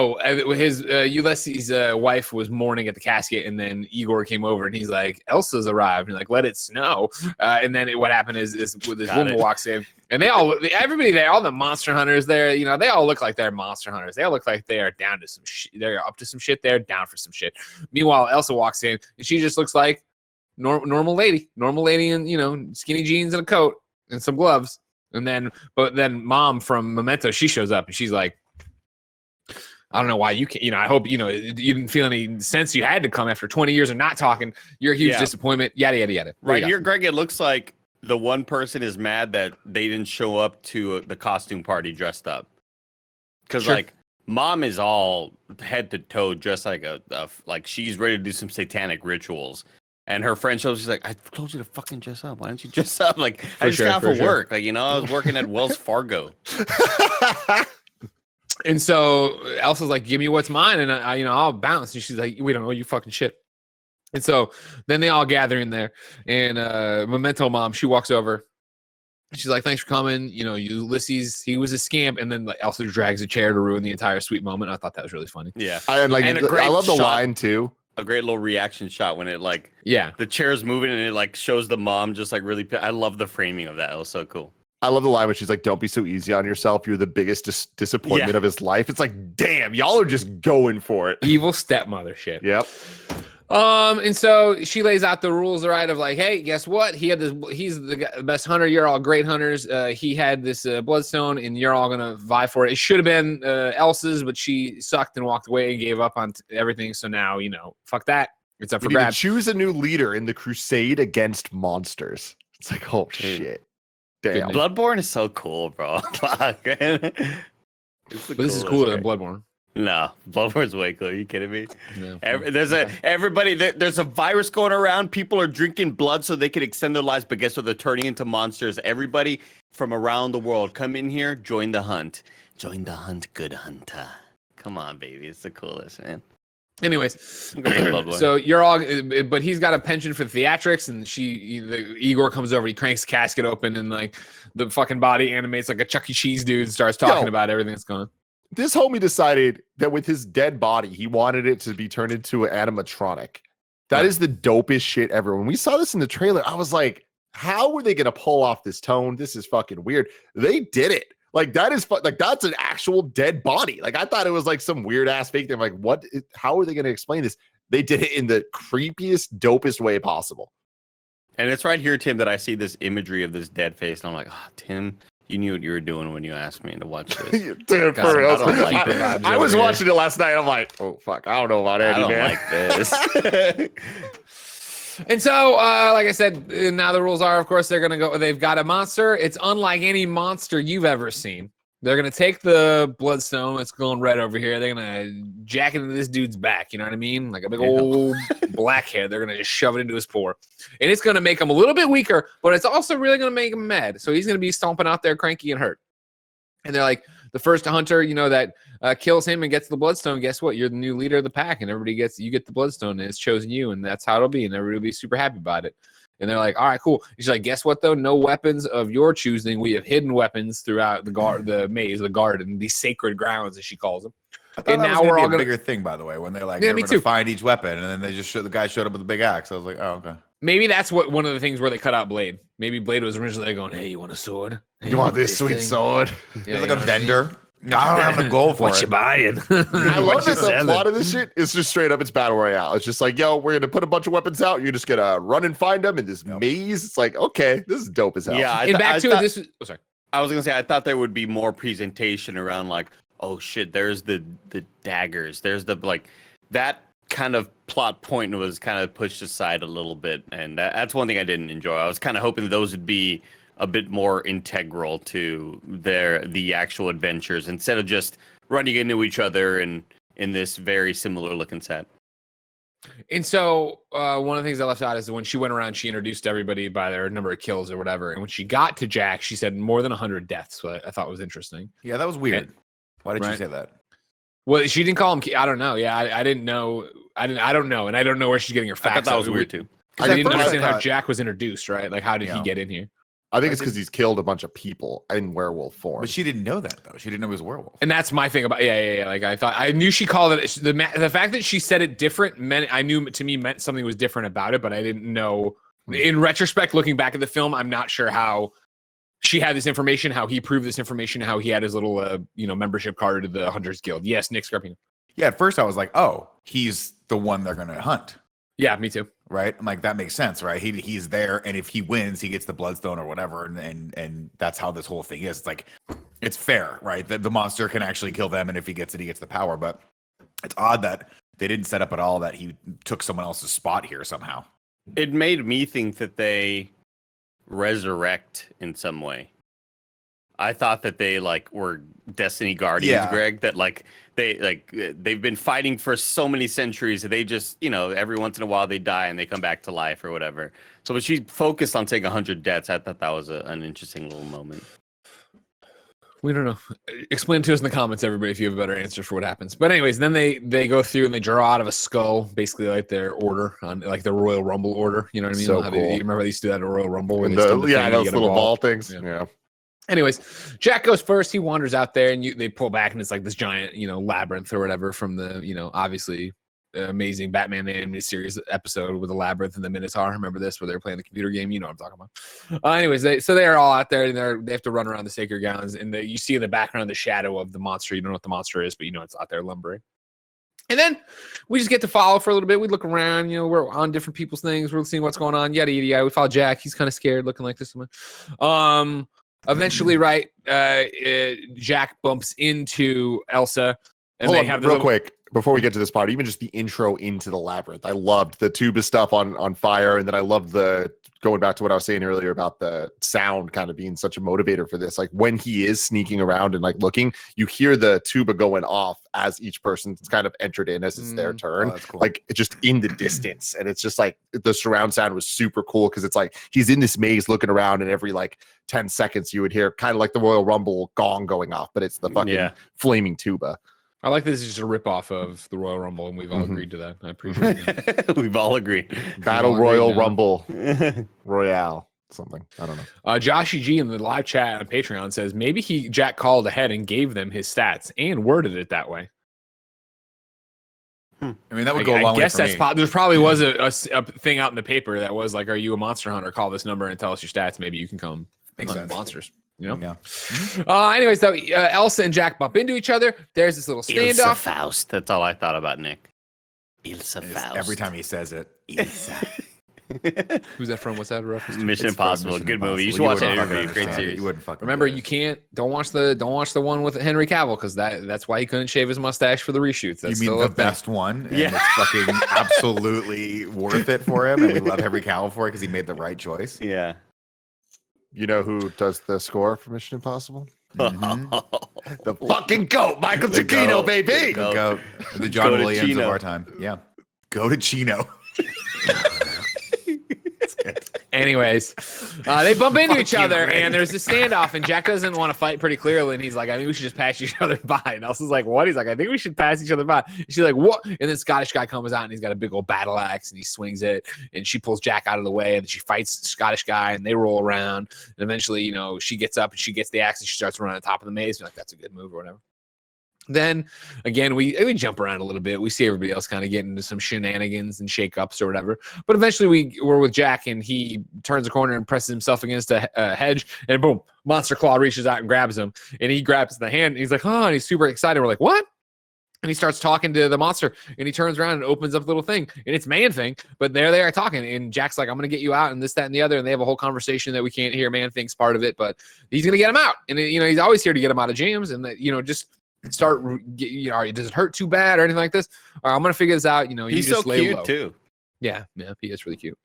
D: his Ulysses' wife was mourning at the casket, and then Igor came over and he's like, "Elsa's arrived," and like, "Let it snow." And then what happened is this woman walks in, and everybody there, all the monster hunters there, they all look like they're monster hunters. They all look like they are down to some shit. They're up to some shit. They're down for some shit. Meanwhile, Elsa walks in and she just looks like normal lady in skinny jeans and a coat and some gloves. But then Mom from Memento, she shows up and she's like, "I don't know why you can't, I hope, you didn't feel any sense you had to come after 20 years of not talking. You're a huge disappointment, yada, yada, yada."
C: Right here, Greg, it looks like the one person is mad that they didn't show up to the costume party dressed up. Because, like, Mom is all head to toe dressed like like she's ready to do some satanic rituals. And her friend shows, she's like, "I told you to fucking dress up. Why don't you dress up?" Like, I just got off work. Like, I was working at Wells Fargo.
D: And so Elsa's like, "Give me what's mine, and I'll bounce." And she's like, "We don't know you fucking shit." And so then they all gather in there, and Memento Mom, she walks over, She's like, thanks for coming. You know, Ulysses, he was a scamp, and then like Elsa drags a chair to ruin the entire sweet moment. I thought that was really funny.
C: Yeah,
A: I love the line too.
C: A great little reaction shot when it like the chair's moving and it like shows the mom just like really. I love the framing of that. It was so cool.
A: I love the line when she's like, "Don't be so easy on yourself. You're the biggest disappointment of his life." It's like, damn, y'all are just going for it.
D: Evil stepmother shit.
A: Yep.
D: And so she lays out the rules, right? Of like, hey, guess what? He's the best hunter. You're all great hunters. He had this bloodstone, and you're all gonna vie for it. It should have been Elsa's, but she sucked and walked away and gave up on everything. So now, fuck that. It's up for grabs.
A: Choose a new leader in the crusade against monsters. It's like, oh shit, damn.
C: Bloodborne is so cool, bro. Fuck.
D: But this is cooler than Bloodborne.
C: No, Bloodborne's way cool. Are you kidding me?
D: No.
C: There's a virus going around. People are drinking blood so they can extend their lives. But guess what? They're turning into monsters. Everybody from around the world, come in here, join the hunt. Join the hunt, good hunter. Come on, baby. It's the coolest, man.
D: Anyways, so you're all, but he's got a penchant for theatrics, and Igor comes over, he cranks the casket open, and like the fucking body animates like a Chuck E. Cheese dude and starts talking about everything that's going on.
A: This homie decided that with his dead body, he wanted it to be turned into an animatronic. That is the dopest shit ever. When we saw this in the trailer, I was like, how were they going to pull off this tone? This is fucking weird. They did it. Like, that is like, that's an actual dead body. Like, I thought it was like some weird ass fake thing. I'm like, how are they going to explain this? They did it in the creepiest, dopest way possible.
C: And it's right here, Tim, that I see this imagery of this dead face. And I'm like, oh, Tim, you knew what you were doing when you asked me to watch this.
A: Dude, I was watching it last night. I'm like, oh, fuck. I don't know about Eddie, man.
C: Like this.
D: And so, like I said, now the rules are, of course, they've got a monster. It's unlike any monster you've ever seen. They're going to take the bloodstone. It's going red over here. They're going to jack it into this dude's back. You know what I mean? Like a big old blackhead. They're going to just shove it into his paw. And it's going to make him a little bit weaker, but it's also really going to make him mad. So he's going to be stomping out there cranky and hurt. And they're like, the first hunter, that kills him and gets the bloodstone, guess what? You're the new leader of the pack, and you get the bloodstone, and it's chosen you, and that's how it'll be, and everybody will be super happy about it. And they're like, all right, cool. She's like, guess what, though? No weapons of your choosing. We have hidden weapons throughout the maze, the garden, these sacred grounds, as she calls them.
B: And now we're all a bigger thing, by the way, when they're like, they're going to find each weapon, and then they just the guy showed up with a big axe. I was like, oh, okay.
D: Maybe that's one of the things where they cut out Blade. Maybe Blade was originally going, hey, you want a sword? Hey,
A: you want this sweet sword?
B: Yeah, like a vendor. No, I don't have the goal for
D: what you buying?
A: I love that the plot of this shit is just straight up, it's battle royale. It's just like, yo, we're going to put a bunch of weapons out. You're just going to run and find them in this maze. It's like, okay, this is dope as hell.
C: Yeah,
D: sorry.
C: I was going to say, I thought there would be more presentation around like, oh shit, there's the daggers. There's the, like, that kind of plot point was kind of pushed aside a little bit. And that's one thing I didn't enjoy. I was kind of hoping those would be a bit more integral to the actual adventures instead of just running into each other in this very similar looking set.
D: And so one of the things I left out is when she went around, she introduced everybody by their number of kills or whatever. And when she got to Jack, she said more than 100 deaths. So I thought was interesting.
B: Yeah, that was weird. Why did you say that?
D: Well, she didn't call him. I don't know. Yeah, I didn't know. I don't know, and I don't know where she's getting her facts.
C: I thought that was weird too.
D: I didn't understand how Jack was introduced. Right? Like, how did he get in here?
A: I think it's because he's killed a bunch of people in werewolf form.
B: But she didn't know that, though. She didn't know he was a werewolf.
D: And that's my thing about Like, I knew she called it the fact that she said it different meant meant something was different about it, but I didn't know. In retrospect, looking back at the film, I'm not sure how she had this information, how he proved this information, how he had his little membership card to the Hunters Guild. Yes, Nick Scarpino.
B: Yeah, at first I was like, oh, he's the one they're gonna hunt.
D: Yeah, me too.
B: Right? I'm like, that makes sense, right? He's there, and if he wins, he gets the bloodstone or whatever, and that's how this whole thing is. It's like, it's fair, right? That the monster can actually kill them, and if he gets it, he gets the power. But it's odd that they didn't set up at all that he took someone else's spot here somehow.
C: It made me think that they resurrect in some way. I thought that they were Destiny Guardians, Greg, that they've been fighting for so many centuries that they just, every once in a while they die and they come back to life or whatever. So when she focused on taking 100 deaths, I thought that was an interesting little moment.
D: We don't know. Explain to us in the comments, everybody, if you have a better answer for what happens. But anyways, then they go through and they draw out of a skull, basically like their order on like the Royal Rumble order. You know what I mean?
A: So
D: How
A: cool.
D: you remember they used to do that at Royal Rumble? Where
A: Those little ball things. Yeah.
D: Anyways, Jack goes first. He wanders out there, and they pull back, and it's like this giant, labyrinth or whatever from the, obviously amazing Batman animated series episode with the labyrinth and the Minotaur. Remember this, where they're playing the computer game? You know what I'm talking about. Anyways, they're all out there, and they have to run around the sacred grounds, and you see in the background the shadow of the monster. You don't know what the monster is, but you know it's out there lumbering. And then we just get to follow for a little bit. We look around, we're on different people's things. We're seeing what's going on. Yada yada yada. We follow Jack. He's kind of scared, looking like this one. Eventually, right, Jack bumps into Elsa, and
A: Hold
D: they
A: on,
D: have
A: real quick before we get to this part. Even just the intro into the labyrinth, I loved the tuba stuff on fire, and then I loved the going back to what I was saying earlier about the sound kind of being such a motivator for this. Like when he is sneaking around and like looking, you hear the tuba going off as each person's kind of entered in as it's their turn.
B: Oh, that's cool.
A: Like it's just in the distance, and it's just like the surround sound was super cool because it's like he's in this maze looking around, and every like 10 seconds you would hear kind of like the Royal Rumble gong going off, but it's the fucking flaming tuba.
D: I like this is just a ripoff of the Royal Rumble, and we've all agreed to that. I appreciate it.
C: We've all agreed.
A: Battle Royal Rumble Royale. Something. I don't know.
D: Joshy G in the live chat on Patreon says maybe Jack called ahead and gave them his stats and worded it that way.
B: I mean, that would go a long way.
D: I guess that's there probably was a thing out in the paper that was like, "Are you a monster hunter? Call this number and tell us your stats. Maybe you can come hunt monsters."
B: Yeah.
D: Anyways, though, Elsa and Jack bump into each other. There's this little standoff.
C: Ilsa Faust. That's all I thought about Nick. Ilsa Faust.
B: Every time he says it, Ilsa.
D: Who's that from? What's that a reference to?
C: Mission Impossible. Good movie. You should watch it. Great series.
B: You wouldn't fucking
D: remember. You can't. Don't watch the one with Henry Cavill because that's why he couldn't shave his mustache for the reshoots. That's
B: you mean the best one? And it's fucking absolutely worth it for him, and we love Henry Cavill for it because he made the right choice.
C: Yeah.
A: You know who does the score for Mission Impossible? The fucking GOAT, Michael Giacchino, baby.
B: The GOAT. The John Williams of our time. Yeah. Go to Chino.
D: Anyways, they bump into each other, and there's a standoff, and Jack doesn't want to fight pretty clearly, and he's like, I think we should just pass each other by. And Elsa's like, what? He's like, I think we should pass each other by. And she's like, what? And then Scottish guy comes out, and he's got a big old battle axe, and he swings it, and she pulls Jack out of the way, and she fights the Scottish guy, and they roll around, and eventually, she gets up, and she gets the axe, and she starts running on top of the maze. We're like, that's a good move or whatever. Then again, we jump around a little bit. We see everybody else kind of getting into some shenanigans and shakeups or whatever. But eventually, we're with Jack, and he turns a corner and presses himself against a hedge, and boom, Monster Claw reaches out and grabs him, and he grabs the hand. And he's like, oh, and he's super excited. We're like, what? And he starts talking to the monster, and he turns around and opens up a little thing, and it's Man-Thing. But there they are talking, and Jack's like, I'm gonna get you out, and this, that, and the other. And they have a whole conversation that we can't hear. Man-Thing's part of it, but he's gonna get him out, and he's always here to get him out of jams, and that just start, does it hurt too bad or anything like this? All right, I'm gonna figure this out.
C: He's so cute too.
D: Yeah, he is really cute.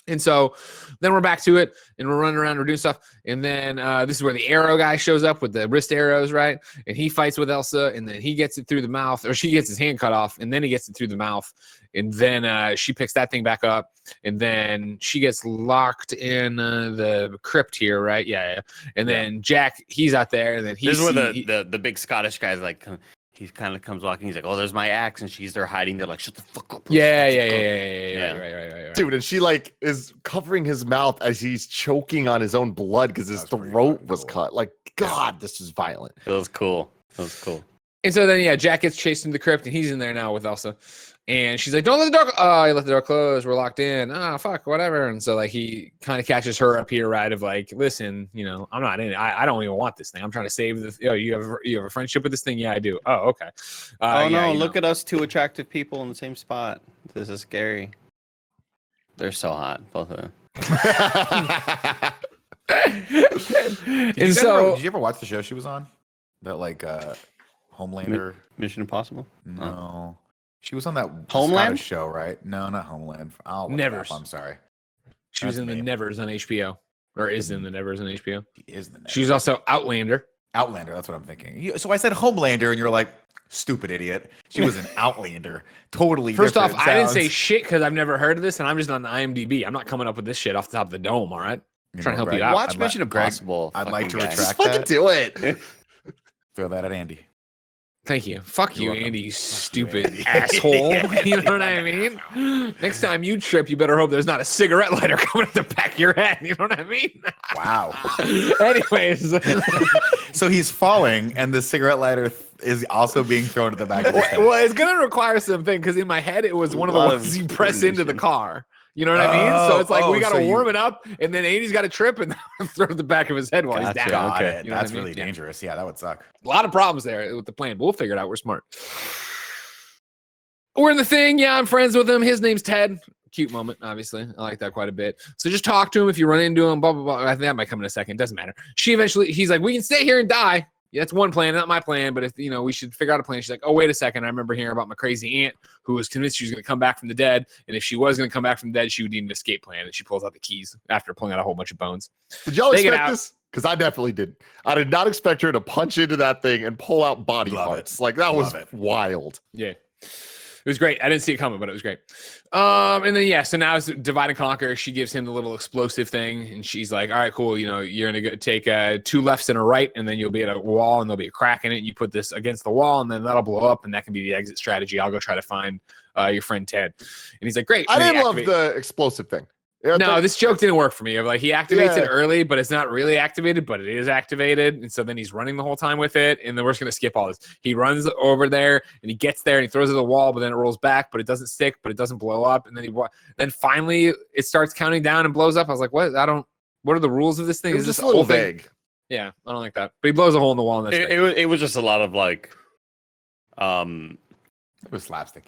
D: And so then we're back to it, and we're running around, we're doing stuff, and then this is where the arrow guy shows up with the wrist arrows, right? And he fights with Elsa, and then he gets it through the mouth, or she gets his hand cut off, and then he gets it through the mouth, and then she picks that thing back up, and then she gets locked in the crypt here, right? Yeah. And then Jack, he's out there, and then
C: this is where the big Scottish guy's like, he kind of comes walking. He's like, "Oh, there's my axe," and she's there hiding. They're like, "Shut the fuck up."
D: Yeah. Right.
A: Dude, and she like is covering his mouth as he's choking on his own blood because his throat was cut. Like, God, this is violent.
C: It was cool.
D: And so then, Jack gets chased into the crypt, and he's in there now with Elsa. And she's like, don't let the door. Oh, you left the door closed. We're locked in. Oh, fuck, whatever. And so like he kind of catches her up here, right? Of like, listen, I'm not in it. I don't even want this thing. I'm trying to save this. You have a friendship with this thing? Yeah, I do. Oh, okay.
C: Look at us, two attractive people in the same spot. This is scary. They're so hot, both of them.
B: Did you ever watch the show she was on? That like Homelander
C: Mission Impossible?
B: No. She was on that
C: Homeland
B: show, right? No, not Homeland.
D: Nevers.
B: I'm sorry.
D: She was in the Nevers on HBO, or is in the Nevers on HBO.
B: She is the Nevers.
D: She's also Outlander.
B: Outlander, that's what I'm thinking. So I said Homelander, and you're like, stupid idiot. She was an Outlander. Totally.
D: First off, I didn't say shit because I've never heard of this, and I'm just on the IMDb. I'm not coming up with this shit off the top of the dome. All right, I'm trying to help you out.
C: Watch Mission Impossible.
B: I'd like to retract
A: that. Fucking do it.
B: Throw that at Andy.
D: Thank you. Fuck you,
B: welcome.
D: Andy, you stupid asshole. You know what I mean? Next time you trip, you better hope there's not a cigarette lighter coming at the back of your head. You know what I mean?
B: Wow.
D: Anyways.
B: So he's falling, and the cigarette lighter is also being thrown at the back of his head.
D: Well, it's going to require something because in my head, it was one of the ones you press into the car. You know what I mean? So it's like we got to warm it up, and then Andy's got to trip and throw the back of his head while he's down.
B: Got it.
D: You know
B: That's
D: what I mean?
B: really dangerous. Yeah, that would suck.
D: A lot of problems there with the plan, but we'll figure it out. We're smart. We're in the thing. Yeah, I'm friends with him. His name's Ted. Cute moment, obviously. I like that quite a bit. So just talk to him if you run into him, blah, blah, blah. I think that might come in a second. Doesn't matter. He's like, we can stay here and die. Yeah, that's one plan, not my plan, but if we should figure out a plan. She's like, oh, wait a second. I remember hearing about my crazy aunt who was convinced she was going to come back from the dead. And if she was going to come back from the dead, she would need an escape plan. And she pulls out the keys after pulling out a whole bunch of bones.
A: Did y'all expect this? Because I definitely didn't. I did not expect her to punch into that thing and pull out body parts. Like, that was wild.
D: Yeah. It was great. I didn't see it coming, but it was great. And then, so now it's divide and conquer. She gives him the little explosive thing, and she's like, all right, cool. You're going to take 2 lefts and a right, and then you'll be at a wall, and there'll be a crack in it. You put this against the wall, and then that'll blow up, and that can be the exit strategy. I'll go try to find your friend Ted. And he's like, great.
A: I didn't love the explosive thing. Yeah,
D: no, this joke didn't work for me. Like, he activates it early, but it's not really activated, but it is activated. And so then he's running the whole time with it. And then we're just going to skip all this. He runs over there and he gets there and he throws it at the wall, but then it rolls back, but it doesn't stick, but it doesn't blow up. And then finally it starts counting down and blows up. I was like, what are the rules of this thing?
A: Is this a little vague?
D: Yeah, I don't like that. But he blows a hole in the wall. And
C: it was just a lot of like,
B: it was slapstick.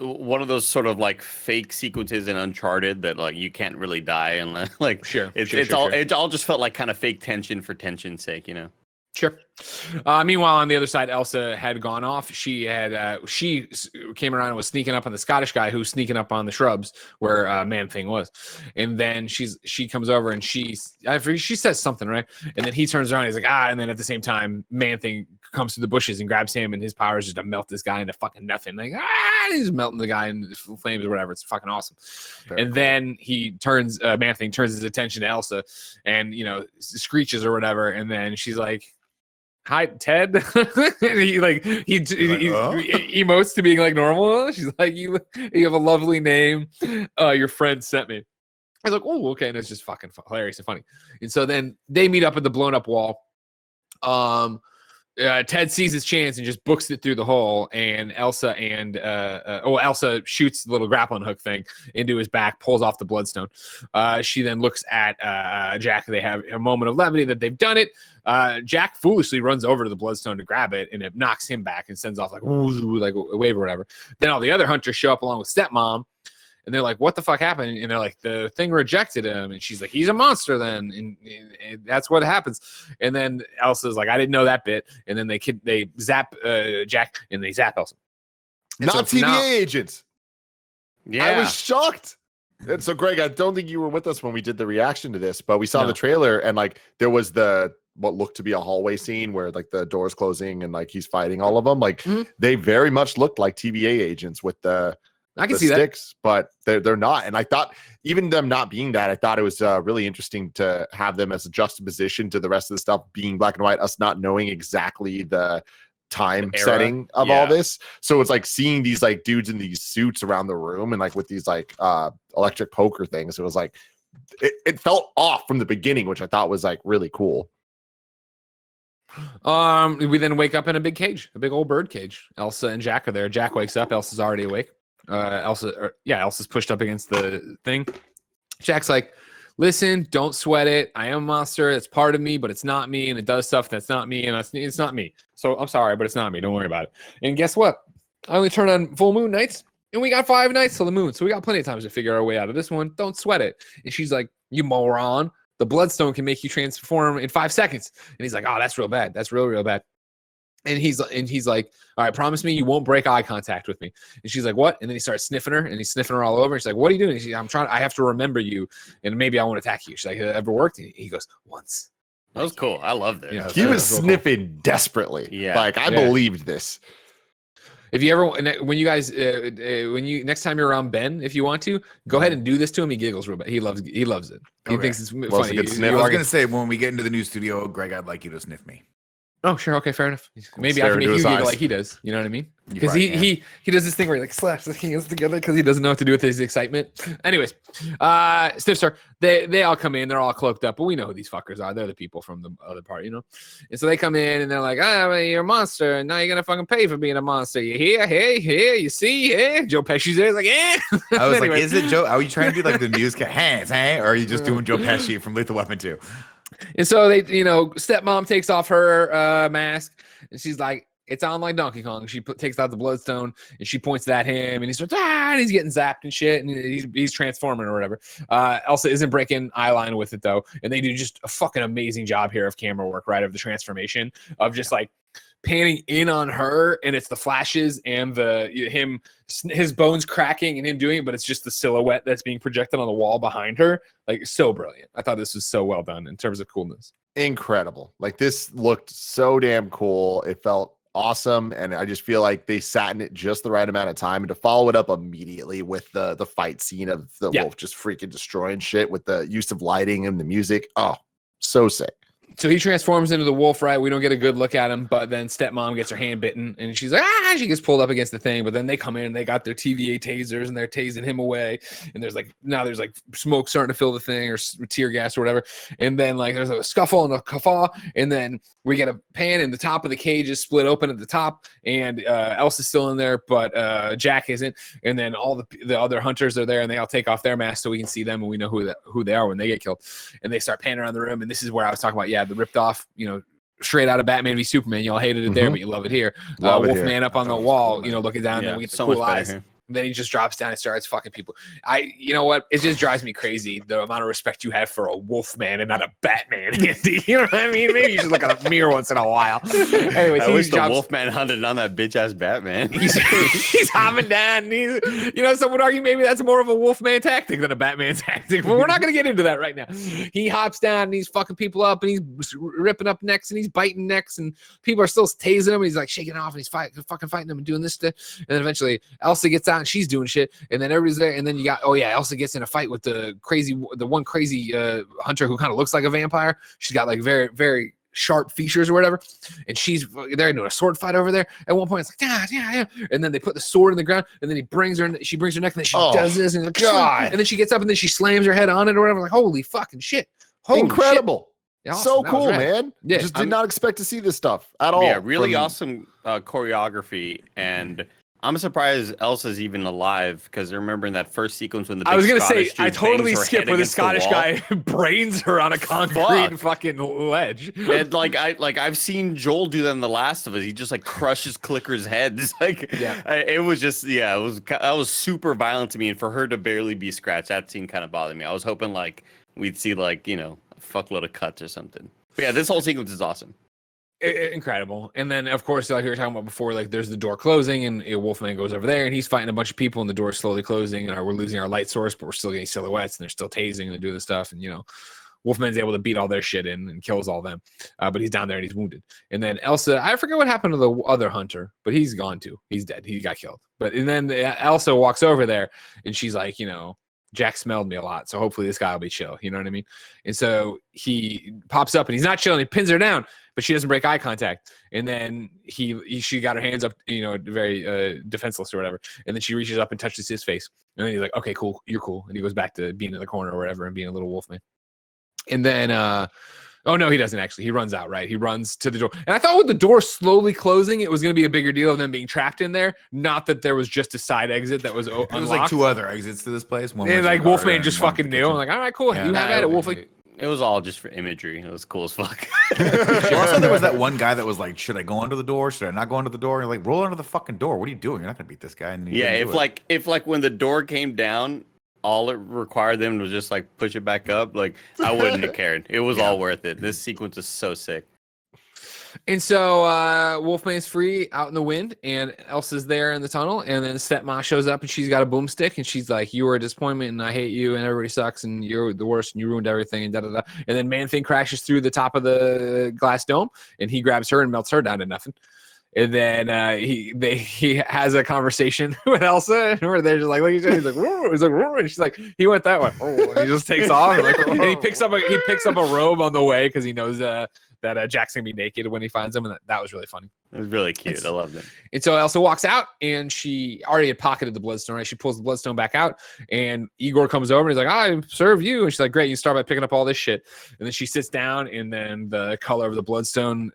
C: One of those sort of like fake sequences in Uncharted that like you can't really die unless like it all just felt like kind of fake tension for tension's sake,
D: Sure. Meanwhile, on the other side, Elsa had gone off. She came around and was sneaking up on the Scottish guy who's sneaking up on the shrubs where Man-Thing was. And then she comes over and she says something, right? And then he turns around and he's like, and then at the same time, Man-Thing comes through the bushes and grabs him, and his power is just to melt this guy into fucking nothing. Like, he's melting the guy in flames or whatever. It's fucking awesome. Then he turns, Man-Thing turns his attention to Elsa and, screeches or whatever. And then she's like, hi, Ted. he emotes to being like normal. She's like, you have a lovely name. Your friend sent me. I was like, oh, okay. And it's just fucking hilarious and funny. And so then they meet up at the blown up wall. Ted sees his chance and just books it through the hole, and Elsa shoots the little grappling hook thing into his back, pulls off the bloodstone. She then looks at Jack. They have a moment of levity that they've done it. Jack foolishly runs over to the bloodstone to grab it, and it knocks him back and sends off like a wave or whatever. Then all the other hunters show up along with Stepmom. And they're like, what the fuck happened? And they're like, the thing rejected him. And she's like, he's a monster then. And that's what happens. And then Elsa's like, I didn't know that bit. And then they zap Jack and they zap Elsa. And
A: not so TVA agents.
C: Yeah.
A: I was shocked. And so, Greg, I don't think you were with us when we did the reaction to this, but we saw the trailer and like there was what looked to be a hallway scene where like the door's closing and like he's fighting all of them. Like they very much looked like TVA agents with I can see sticks, but they're not. And I thought even them not being that, I thought it was really interesting to have them as a juxtaposition to the rest of the stuff being black and white, us not knowing exactly the time setting of all this. So it's like seeing these like dudes in these suits around the room and like with these like electric poker things. It was like, it felt off from the beginning, which I thought was like really cool.
D: We then wake up in a big cage, a big old bird cage. Elsa and Jack are there. Jack wakes up. Elsa's already awake. Elsa's pushed up against the thing. Jack's like, listen, don't sweat it. I am a monster. It's part of me, but it's not me. And it does stuff that's not me. And it's not me. So I'm sorry, but it's not me. Don't worry about it. And guess what? I only turn on full moon nights and we got 5 nights till the moon. So we got plenty of time to figure our way out of this one. Don't sweat it. And she's like, you moron. The bloodstone can make you transform in 5 seconds. And he's like, oh, that's real bad. That's real bad. And he's like, all right, promise me you won't break eye contact with me. And she's like, what? And then he starts sniffing her, and he's sniffing her all over. And she's like, what are you doing? And she's like, I have to remember you, and maybe I won't attack you. She's like, ever worked? And he goes, once.
C: That was cool. I loved it.
A: Yeah, he was sniffing desperately. Yeah, like I believed this.
D: If you ever, when you guys, next time you're around Ben, if you want to, go ahead and do this to him. He giggles real bad. He loves it. He thinks it's funny.
B: I was going to say, when we get into the new studio, Greg, I'd like you to sniff me.
D: Oh, sure. Okay, fair enough. Maybe I can make you giggle like he does. You know what I mean? Because he does this thing where he like slaps his hands together because he doesn't know what to do with his excitement. Anyways, Stiff Star, they all come in. They're all cloaked up, but we know who these fuckers are. They're the people from the other part, you know? And so they come in and they're like, you're a monster, and now you're going to fucking pay for being a monster. You hear? Hey, you see? Hey. Joe Pesci's there. He's like, yeah.
B: I was like, is it Joe? Are you trying to do like the news hands, hey? Or are you just doing Joe Pesci from Lethal Weapon 2?
D: And so they, stepmom takes off her mask, and she's like, it's on like Donkey Kong. She takes out the bloodstone, and she points it at him, and he starts, and he's getting zapped and shit, and he's transforming or whatever. Elsa isn't breaking eye line with it, though, and they do just a fucking amazing job here of camera work, right, of the transformation, of just like panning in on her, and it's the flashes and his bones cracking and him doing it, but it's just the silhouette that's being projected on the wall behind her. Like, so brilliant. I thought this was so well done in terms of coolness.
A: Incredible. Like, this looked so damn cool. It felt awesome, and I just feel like they sat in it just the right amount of time, and to follow it up immediately with the fight scene of the wolf just freaking destroying shit with the use of lighting and the music. Oh, so sick.
D: So he transforms into the wolf, right? We don't get a good look at him, but then stepmom gets her hand bitten, and she's like, she gets pulled up against the thing. But then they come in, and they got their TVA tasers, and they're tasing him away. And there's like smoke starting to fill the thing, or tear gas or whatever. And then like there's a scuffle and a guffaw, and then we get a pan, and the top of the cage is split open at the top, and Elsa's still in there, but Jack isn't. And then all the other hunters are there, and they all take off their masks so we can see them, and we know who they are when they get killed. And they start panning around the room, and this is where I was talking about, the ripped off, straight out of Batman v Superman. You all hated it there, but you love it here. Wolfman up on the wall, looking down, and we get the cool eyes. Here. And then he just drops down and starts fucking people. You know what? It just drives me crazy, the amount of respect you have for a Wolfman and not a Batman. You know what I mean? Maybe you should look at a mirror once in a while. Anyways,
C: I wish the Wolfman hunted on that bitch ass Batman.
D: He's hopping down. And some would argue maybe that's more of a Wolfman tactic than a Batman tactic. But we're not going to get into that right now. He hops down and he's fucking people up, and he's ripping up necks, and he's biting necks, and people are still tasing him. And he's like shaking off, and he's fucking fighting them and doing this stuff. And then eventually Elsa gets out, and she's doing shit, and then everybody's there, and then you got Elsa gets in a fight with the one crazy hunter who kind of looks like a vampire. She's got like very, very sharp features or whatever, and they're doing a sword fight over there. At one point it's like yeah, and then they put the sword in the ground, and then she brings her neck, and then she does this, and like, God, and then she gets up, and then she slams her head on it or whatever. Like, holy fucking shit.
A: Incredible
D: shit. Awesome.
A: So cool, man. Just did not expect to see this stuff at all.
C: Really awesome choreography, and I'm surprised Elsa's even alive, because remembering that first sequence when the big Scottish dude
D: I totally skipped where the
C: Scottish
D: guy brains her on a concrete fucking ledge.
C: And I've seen Joel do that in The Last of Us. He just like crushes clickers' heads. It was just that was super violent to me, and for her to barely be scratched, that scene kind of bothered me. I was hoping like we'd see like a fuckload of cuts or something. But yeah, this whole sequence is awesome.
D: Incredible. And then of course, like we were talking about before, like there's the door closing, and Wolfman goes over there, and he's fighting a bunch of people, and the door's slowly closing, and we're losing our light source, but we're still getting silhouettes, and they're still tasing and they're doing this stuff, and Wolfman's able to beat all their shit in and kills all them, but he's down there and he's wounded. And then Elsa, I forget what happened to the other hunter, but he's gone too. He's dead. He got killed. And then Elsa walks over there, and she's like, Jack smelled me a lot, so hopefully this guy will be chill. You know what I mean? And so he pops up, and he's not chilling. He pins her down, but she doesn't break eye contact. And then she got her hands up, very defenseless or whatever. And then she reaches up and touches his face. And then he's like, okay, cool, you're cool. And he goes back to being in the corner or whatever and being a little wolf man. And then, oh no, he doesn't actually. He runs out, right? He runs to the door. And I thought with the door slowly closing, it was going to be a bigger deal of them being trapped in there. Not that there was just a side exit that was unlocked.
B: There was like two other exits to this place.
D: One and like Wolfman just fucking knew. I'm like, all right, cool. Yeah, you have at it, Wolfman.
C: It was all just for imagery. It was cool as fuck.
B: Also, there was that one guy that was like, should I go under the door? Should I not go under the door? And you're like, roll under the fucking door. What are you doing? You're not going to beat this guy. And
C: if when the door came down, all it required them was just like push it back up, like I wouldn't have cared. It was all worth it. This sequence is so sick.
D: And so Wolfman's free out in the wind, and Elsa's there in the tunnel, and then Stepma shows up, and she's got a boomstick, and she's like, you were a disappointment, and I hate you, and everybody sucks, and you're the worst, and you ruined everything, and da-da-da. And then Man-Thing crashes through the top of the glass dome, and he grabs her and melts her down to nothing. And then he has a conversation with Elsa, where they're just like, look at each other. He's like, whoa. He's like, whoa. And she's like, he went that way. Oh, and he just takes off, and he picks up a robe on the way because he knows that Jack's gonna be naked when he finds him, and that was really funny.
C: It was really cute. I loved it.
D: And so Elsa walks out, and she already had pocketed the bloodstone. Right? She pulls the bloodstone back out, and Igor comes over and he's like, "I serve you." And she's like, "Great, you start by picking up all this shit." And then she sits down, and then the color of the bloodstone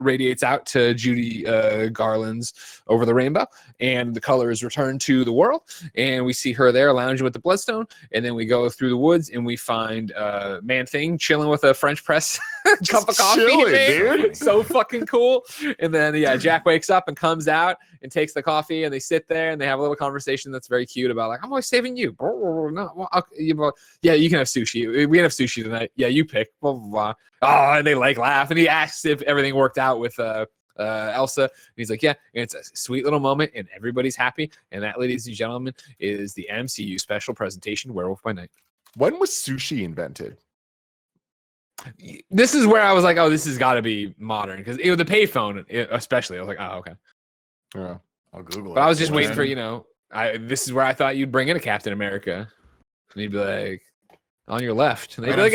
D: radiates out to Judy Garland's Over the Rainbow, and the color is returned to the world, and we see her there lounging with the bloodstone, and then we go through the woods and we find Man-Thing chilling with a French press cup of coffee, dude. So fucking cool. And then Jack wakes up and comes out and takes the coffee, and they sit there and they have a little conversation that's very cute about like, I'm always saving you. No, well, yeah, you can have sushi. We can have sushi tonight. Yeah, you pick. Blah, blah, blah. Oh, and they like laugh, and he asks if everything worked out with Elsa. And he's like, yeah, and it's a sweet little moment, and everybody's happy. And that, ladies and gentlemen, is the MCU special presentation, Werewolf by Night.
A: When was sushi invented?
D: This is where I was like, oh, this has got to be modern, because the payphone, especially, I was like, oh, okay.
A: Yeah,
B: I'll Google it.
D: But I was just waiting for, this is where I thought you'd bring in a Captain America, and he'd be like, on your left. And they'd be like,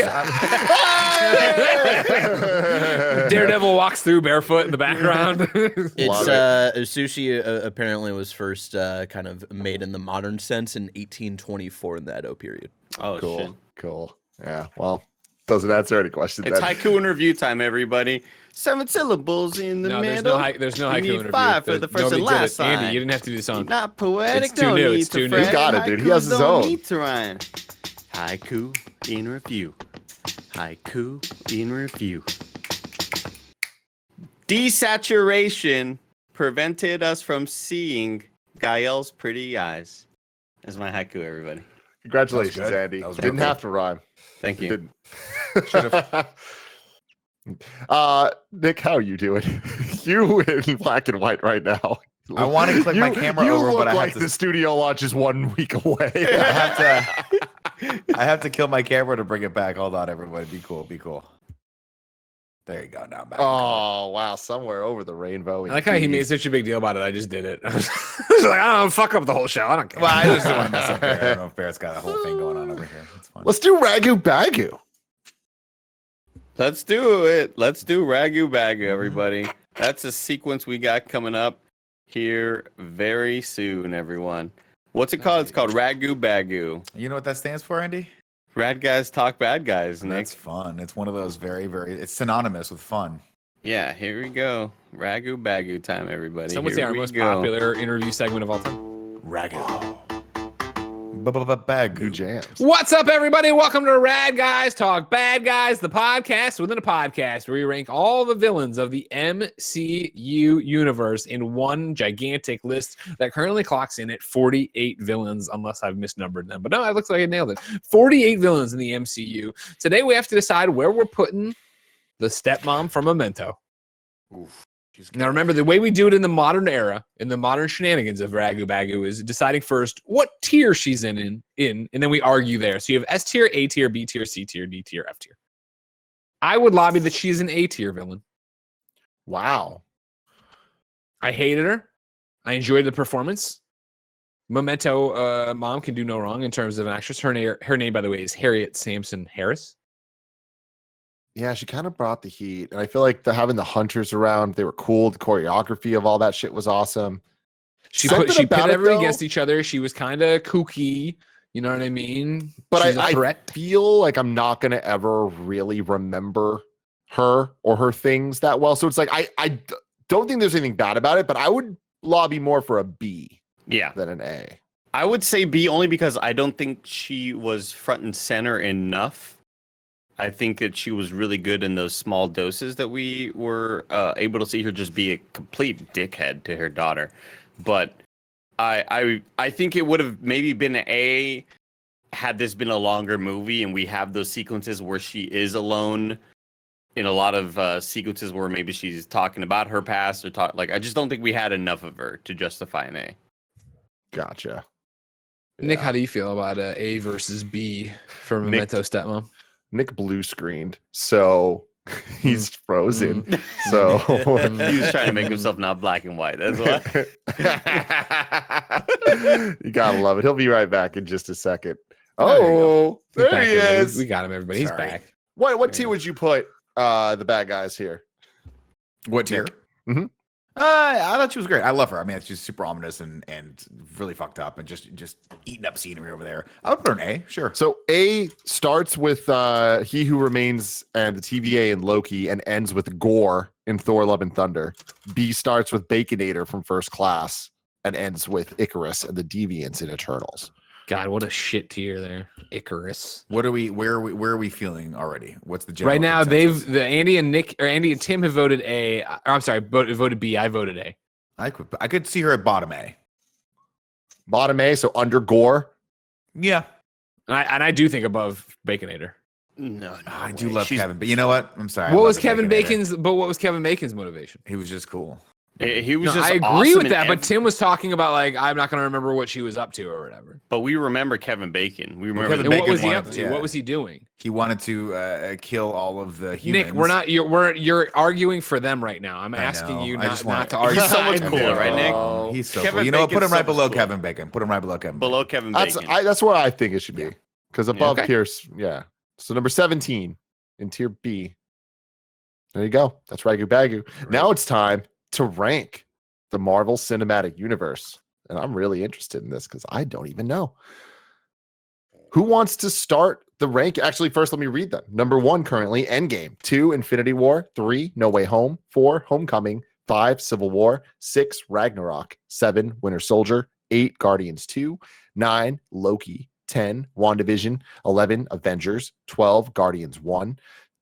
D: Daredevil walks through barefoot in the background.
E: It's sushi apparently was first kind of made in the modern sense in 1824 in the Edo period.
C: Oh,
A: cool.
C: shit.
A: Cool. Yeah. Well, doesn't answer any questions.
C: It's haiku and review time, everybody. 7 syllables in the middle.
D: There's no haiku
C: you
D: and
C: need
D: review.
C: 5 for the first and last sign.
D: Andy, you didn't have to do the song.
C: Not poetic.
D: It's too new. It's too new.
A: He's got it, dude. He has his own.
C: Need to rhyme. Haiku in review. Haiku in review. Desaturation prevented us from seeing Gael's pretty eyes. That's my haiku, everybody.
A: Congratulations, Andy. Didn't have to rhyme.
C: Thank you.
A: Nick, how are you doing? You in black and white right now.
B: I want to click my camera over, but I
A: like
B: have to.
A: The studio launch is 1 week away.
B: I have to kill my camera to bring it back. Hold on, everybody. Be cool. Be cool. There you go. Now I'm back.
A: Oh wow! Somewhere over the rainbow.
D: I like how he made such a big deal about it. I just did it. I was like, I don't know, fuck up the whole show. I don't care.
B: Well, I just don't want to mess up Bear. I don't know if Bear's got a whole thing going on over here. It's fun.
A: Let's do Ragu Bagu.
C: Let's do it. Let's do Ragu Bagu, everybody. That's a sequence we got coming up here very soon, everyone. What's it called? It's called Ragu Bagu.
B: You know what that stands for, Andy?
C: Rad guys talk bad guys, Nick.
B: That's fun. It's one of those very, very. It's synonymous with fun.
C: Yeah, here we go. Ragu Bagu time, everybody.
D: Some would say our most popular interview segment of all time.
B: Ragu.
A: New
B: Bagu
A: jams.
D: What's up, everybody? Welcome to Rad Guys Talk Bad Guys, the podcast within a podcast where we rank all the villains of the MCU universe in one gigantic list that currently clocks in at 48 villains, unless I've misnumbered them. But no, it looks like I nailed it. 48 villains in the MCU. Today, we have to decide where we're putting the stepmom from Memento.
B: Oof.
D: Now, remember, the way we do it in the modern era, in the modern shenanigans of Ragu Bagu, is deciding first what tier she's in, and then we argue there. So you have S tier, A tier, B tier, C tier, D tier, F tier. I would lobby that she's an A tier villain.
A: Wow.
D: I hated her. I enjoyed the performance. Memento mom can do no wrong in terms of an actress. Her name, by the way, is Harriet Sansom Harris.
A: Yeah, she kind of brought the heat. And I feel like having the hunters around, they were cool. The choreography of all that shit was awesome.
D: She put everybody against each other. She was kind of kooky. You know what I mean?
A: But I feel like I'm not going to ever really remember her or her things that well. So it's like, I don't think there's anything bad about it, but I would lobby more for a B than an A.
C: I would say B only because I don't think she was front and center enough. I think that she was really good in those small doses that we were able to see her just be a complete dickhead to her daughter. But I think it would have maybe been an A had this been a longer movie and we have those sequences where she is alone in a lot of sequences where maybe she's talking about her past or I just don't think we had enough of her to justify an A.
A: Gotcha.
D: Nick, how do you feel about A versus B for Memento stepmom?
A: Nick blue screened, so he's frozen. So
C: he's trying to make himself not black and white. That's why.
A: You gotta love it. He'll be right back in just a second. Oh, there he is.
D: We got him, everybody. He's back.
A: What tier would you put the bad guys here?
B: What tier?
A: Mm-hmm.
B: I thought she was great. I love her. I mean, she's super ominous and really fucked up and just eating up scenery over there. I would put her an A, sure.
A: So A starts with He Who Remains and the TVA in Loki and ends with Gore in Thor: Love and Thunder. B starts with Baconator from First Class and ends with Icarus and the Deviants in Eternals.
D: God, what a shit tier there, Icarus.
B: Where are we feeling already? What's the general
D: right now?
B: consensus?
D: Andy and Tim have voted A. I'm sorry, voted B. I voted A.
B: I could see her at bottom A.
A: Bottom A, so under Gore.
B: Yeah,
D: and I do think above Baconator.
C: No,
B: I do love Kevin, but you know what? I'm sorry.
D: What was Kevin Bacon's motivation?
B: He was just cool.
C: He was just
D: I agree
C: awesome
D: with that, but Tim was talking about like I'm not going to remember what she was up to or whatever.
C: But we remember Kevin Bacon. We remember
B: Kevin
D: And
B: Bacon
D: what was he
B: wanted
D: up
B: to-
D: to?
B: yeah.
D: What was he doing?
B: He wanted to kill all of the humans.
D: Nick, we're not. You're arguing for them right now. I'm
B: I
D: asking
B: know.
D: you
B: I just
D: not
B: want-
D: to argue.
C: He's so much
D: I
C: cooler, right, Nick?
A: Oh,
B: He's so
C: Kevin
B: cool. You know what? Put him
C: Bacon's
B: right
C: so
B: below
C: cool.
B: Kevin Bacon. Put him right below Kevin.
C: below Kevin
A: That's
C: Bacon.
A: that's what I think it should be. Because above
D: okay.
A: Pierce, yeah. So number 17 in tier B. There you go. That's Ragu Bagu. Now it's time to rank the Marvel Cinematic Universe. And I'm really interested in this because I don't even know. Who wants to start the rank? Actually, first, let me read them. Number 1, currently, Endgame. 2, Infinity War. 3, No Way Home. 4, Homecoming. 5, Civil War. 6, Ragnarok. 7, Winter Soldier. 8, Guardians 2. 9, Loki. 10, WandaVision. 11, Avengers. 12, Guardians 1.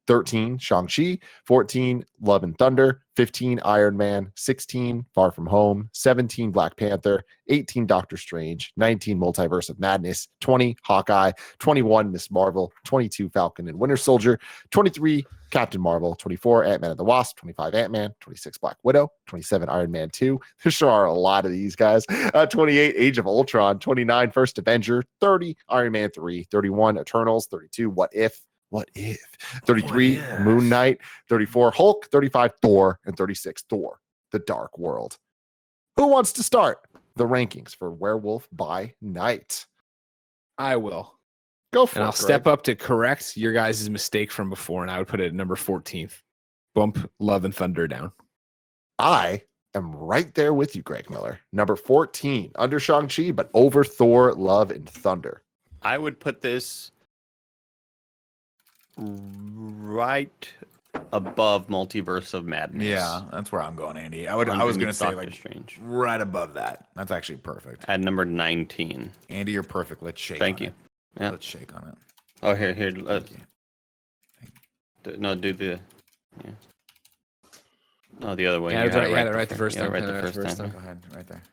A: 13, Shang-Chi. 14, Love and Thunder. 15, Iron Man. 16, Far From Home. 17, Black Panther. 18, Doctor Strange. 19, Multiverse of Madness. 20, Hawkeye. 21, Miss Marvel. 22, Falcon and Winter Soldier. 23, Captain Marvel. 24, Ant-Man and the Wasp. 25, Ant-Man. 26, Black Widow. 27, Iron Man 2. There sure are a lot of these guys. 28, Age of Ultron. 29, First Avenger. 30, Iron Man 3. 31, Eternals. 32, What If. 33, Moon Knight. 34, Hulk. 35, Thor. And 36, Thor: The Dark World. Who wants to start the rankings for Werewolf by Night?
D: I will.
A: Go for
D: And
A: it.
D: I'll step up to correct your guys' mistake from before, and I would put it at number 14th. Bump Love and Thunder down.
A: I am right there with you, Greg Miller. Number 14, under Shang-Chi, but over Thor: Love and Thunder.
C: I would put this right above Multiverse of Madness.
B: Yeah, that's where I'm going, Andy. I was
C: Underneath
B: going to say
C: Doctor
B: like
C: Strange.
B: right above that. That's actually perfect.
C: At number 19.
B: Andy, you're perfect. Let's shake.
C: Thank
B: on
C: you.
B: It.
C: Yeah.
B: Let's shake on it.
C: Oh, here.
B: Thank you.
C: No, do the. Yeah. No, the other way.
D: Yeah,
C: You had it
D: right, right the first time.
C: Right
D: Yeah,
C: the
D: right
C: first time.
B: Go ahead, right there.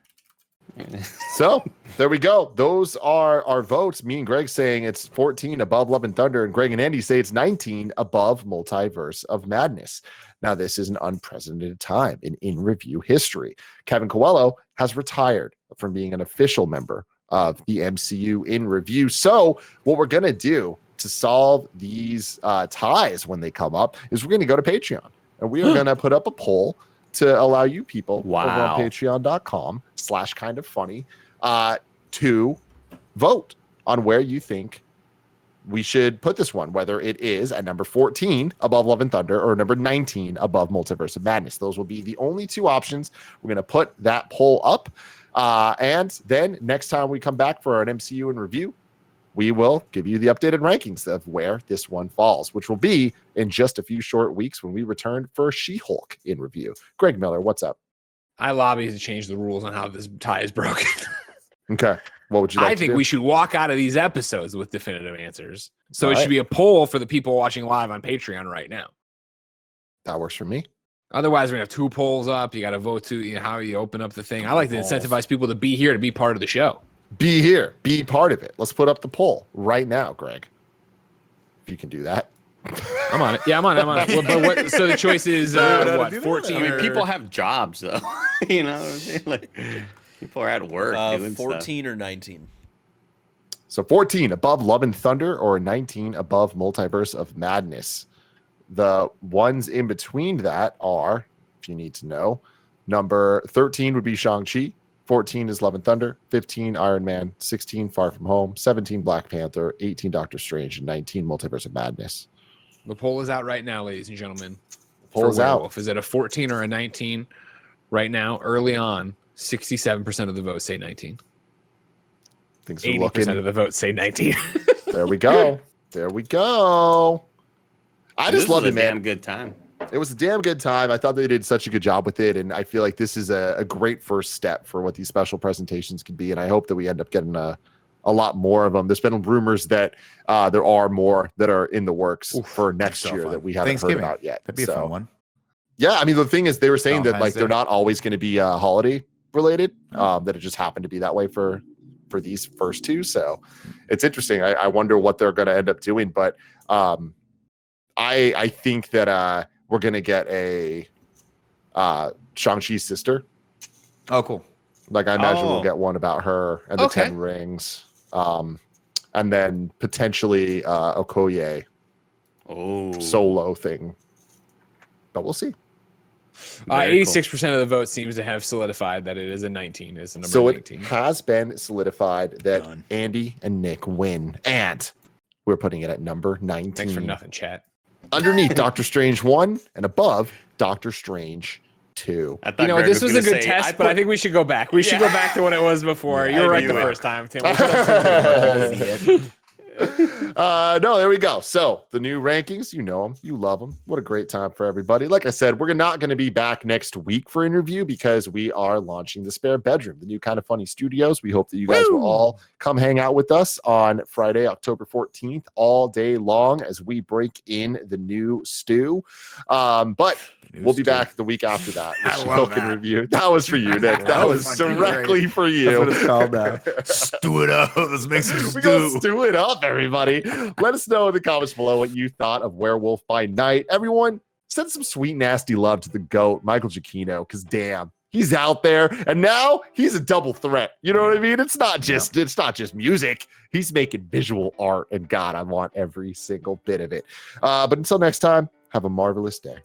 A: So there we go. Those are our votes. Me and Greg saying it's 14 above Love and Thunder, and Greg and Andy say it's 19 above Multiverse of Madness. Now, this is an unprecedented time in review history. Kevin Coelho has retired from being an official member of the MCU in review. So what we're going to do to solve these ties when they come up is we're going to go to Patreon, and we are going to put up a poll to allow you people over on patreon.com/KindaFunny to vote on where you think we should put this one, whether it is at number 14 above Love and Thunder or number 19 above Multiverse of Madness. Those will be the only two options. We're going to put that poll up. And then next time we come back for an MCU in review, we will give you the updated rankings of where this one falls, which will be in just a few short weeks when we return for She-Hulk in review. Greg Miller, what's up?
D: I lobby to change the rules on how this tie is broken.
A: Okay. What would you like
D: I
A: to
D: think
A: do?
D: we should walk out of these episodes with definitive answers. So
A: All
D: it
A: right.
D: should be a poll for the people watching live on Patreon right now.
A: That works for me.
D: Otherwise, we're going to have 2 polls up. You got to vote to how you open up the thing. I like to incentivize people to be here to be part of the show.
A: Be here. Be part of it. Let's put up the poll right now, Greg. If you can do that.
D: I'm on it. Yeah, I'm on it. So the choice is what? 14
C: I mean,
D: or-
C: people have jobs, though. You know what I'm saying? Like, people are at work doing
E: 14 or 19.
A: So 14 above Love and Thunder or 19 above Multiverse of Madness. The ones in between that are, if you need to know, number 13 would be Shang-Chi. 14 is Love and Thunder. 15, Iron Man. 16, Far From Home. 17, Black Panther. 18, Doctor Strange. And 19, Multiverse of Madness.
D: The poll is out right now, ladies and gentlemen.
A: Poll is out.
D: Werewolf. Is it a 14 or a 19? Right now, early on, 67% of the votes say 19.
A: Things are
D: 80%
A: looking.
D: of the votes say 19.
A: There we go. There we go. I just love it, man.
C: Damn good time.
A: It was a damn good time. I thought they did such a good job with it, and I feel like this is a great first step for what these special presentations could be. And I hope that we end up getting a lot more of them. There's been rumors that there are more that are in the works for next year that we haven't heard about yet.
B: That'd be a fun one.
A: Yeah, I mean, the thing is, they were saying that like they're not always going to be holiday related. That it just happened to be that way for these first two. So it's interesting. I wonder what they're going to end up doing, but I think that we're going to get a Shang-Chi's sister.
B: Oh, cool.
A: Like I imagine we'll get one about her and the 10 rings. And then potentially Okoye solo thing. But we'll see.
D: 86% of the vote seems to have solidified that it is a 19. Is the number
A: so
D: 19.
A: It has been solidified that Andy and Nick win. And we're putting it at number 19.
D: Thanks for nothing, chat.
A: Underneath Doctor Strange 1 and above Doctor Strange 2.
D: You know, this was a good test, but I think we should go back. We should go back to what it was before. You were right the first time, Tim.
A: No, there we go. So the new rankings, you know them, you love them. What a great time for everybody. Like I said, we're not going to be back next week for interview because we are launching the Spare Bedroom, the new KindaFunny studios. We hope that you guys will all come hang out with us on Friday, October 14th, all day long as we break in the new stew. But we'll be back the week after that. Review. That was for you, Nick. That was directly for you.
B: That's what it's called now. Stew it up. Let's make some stew.
A: We gotta stew it up, everybody. Let us know in the comments below what you thought of Werewolf by Night. Everyone, send some sweet, nasty love to the GOAT, Michael Giacchino, because damn, he's out there, and now he's a double threat. You know what I mean? It's not just music. He's making visual art, and God, I want every single bit of it. But until next time, have a marvelous day.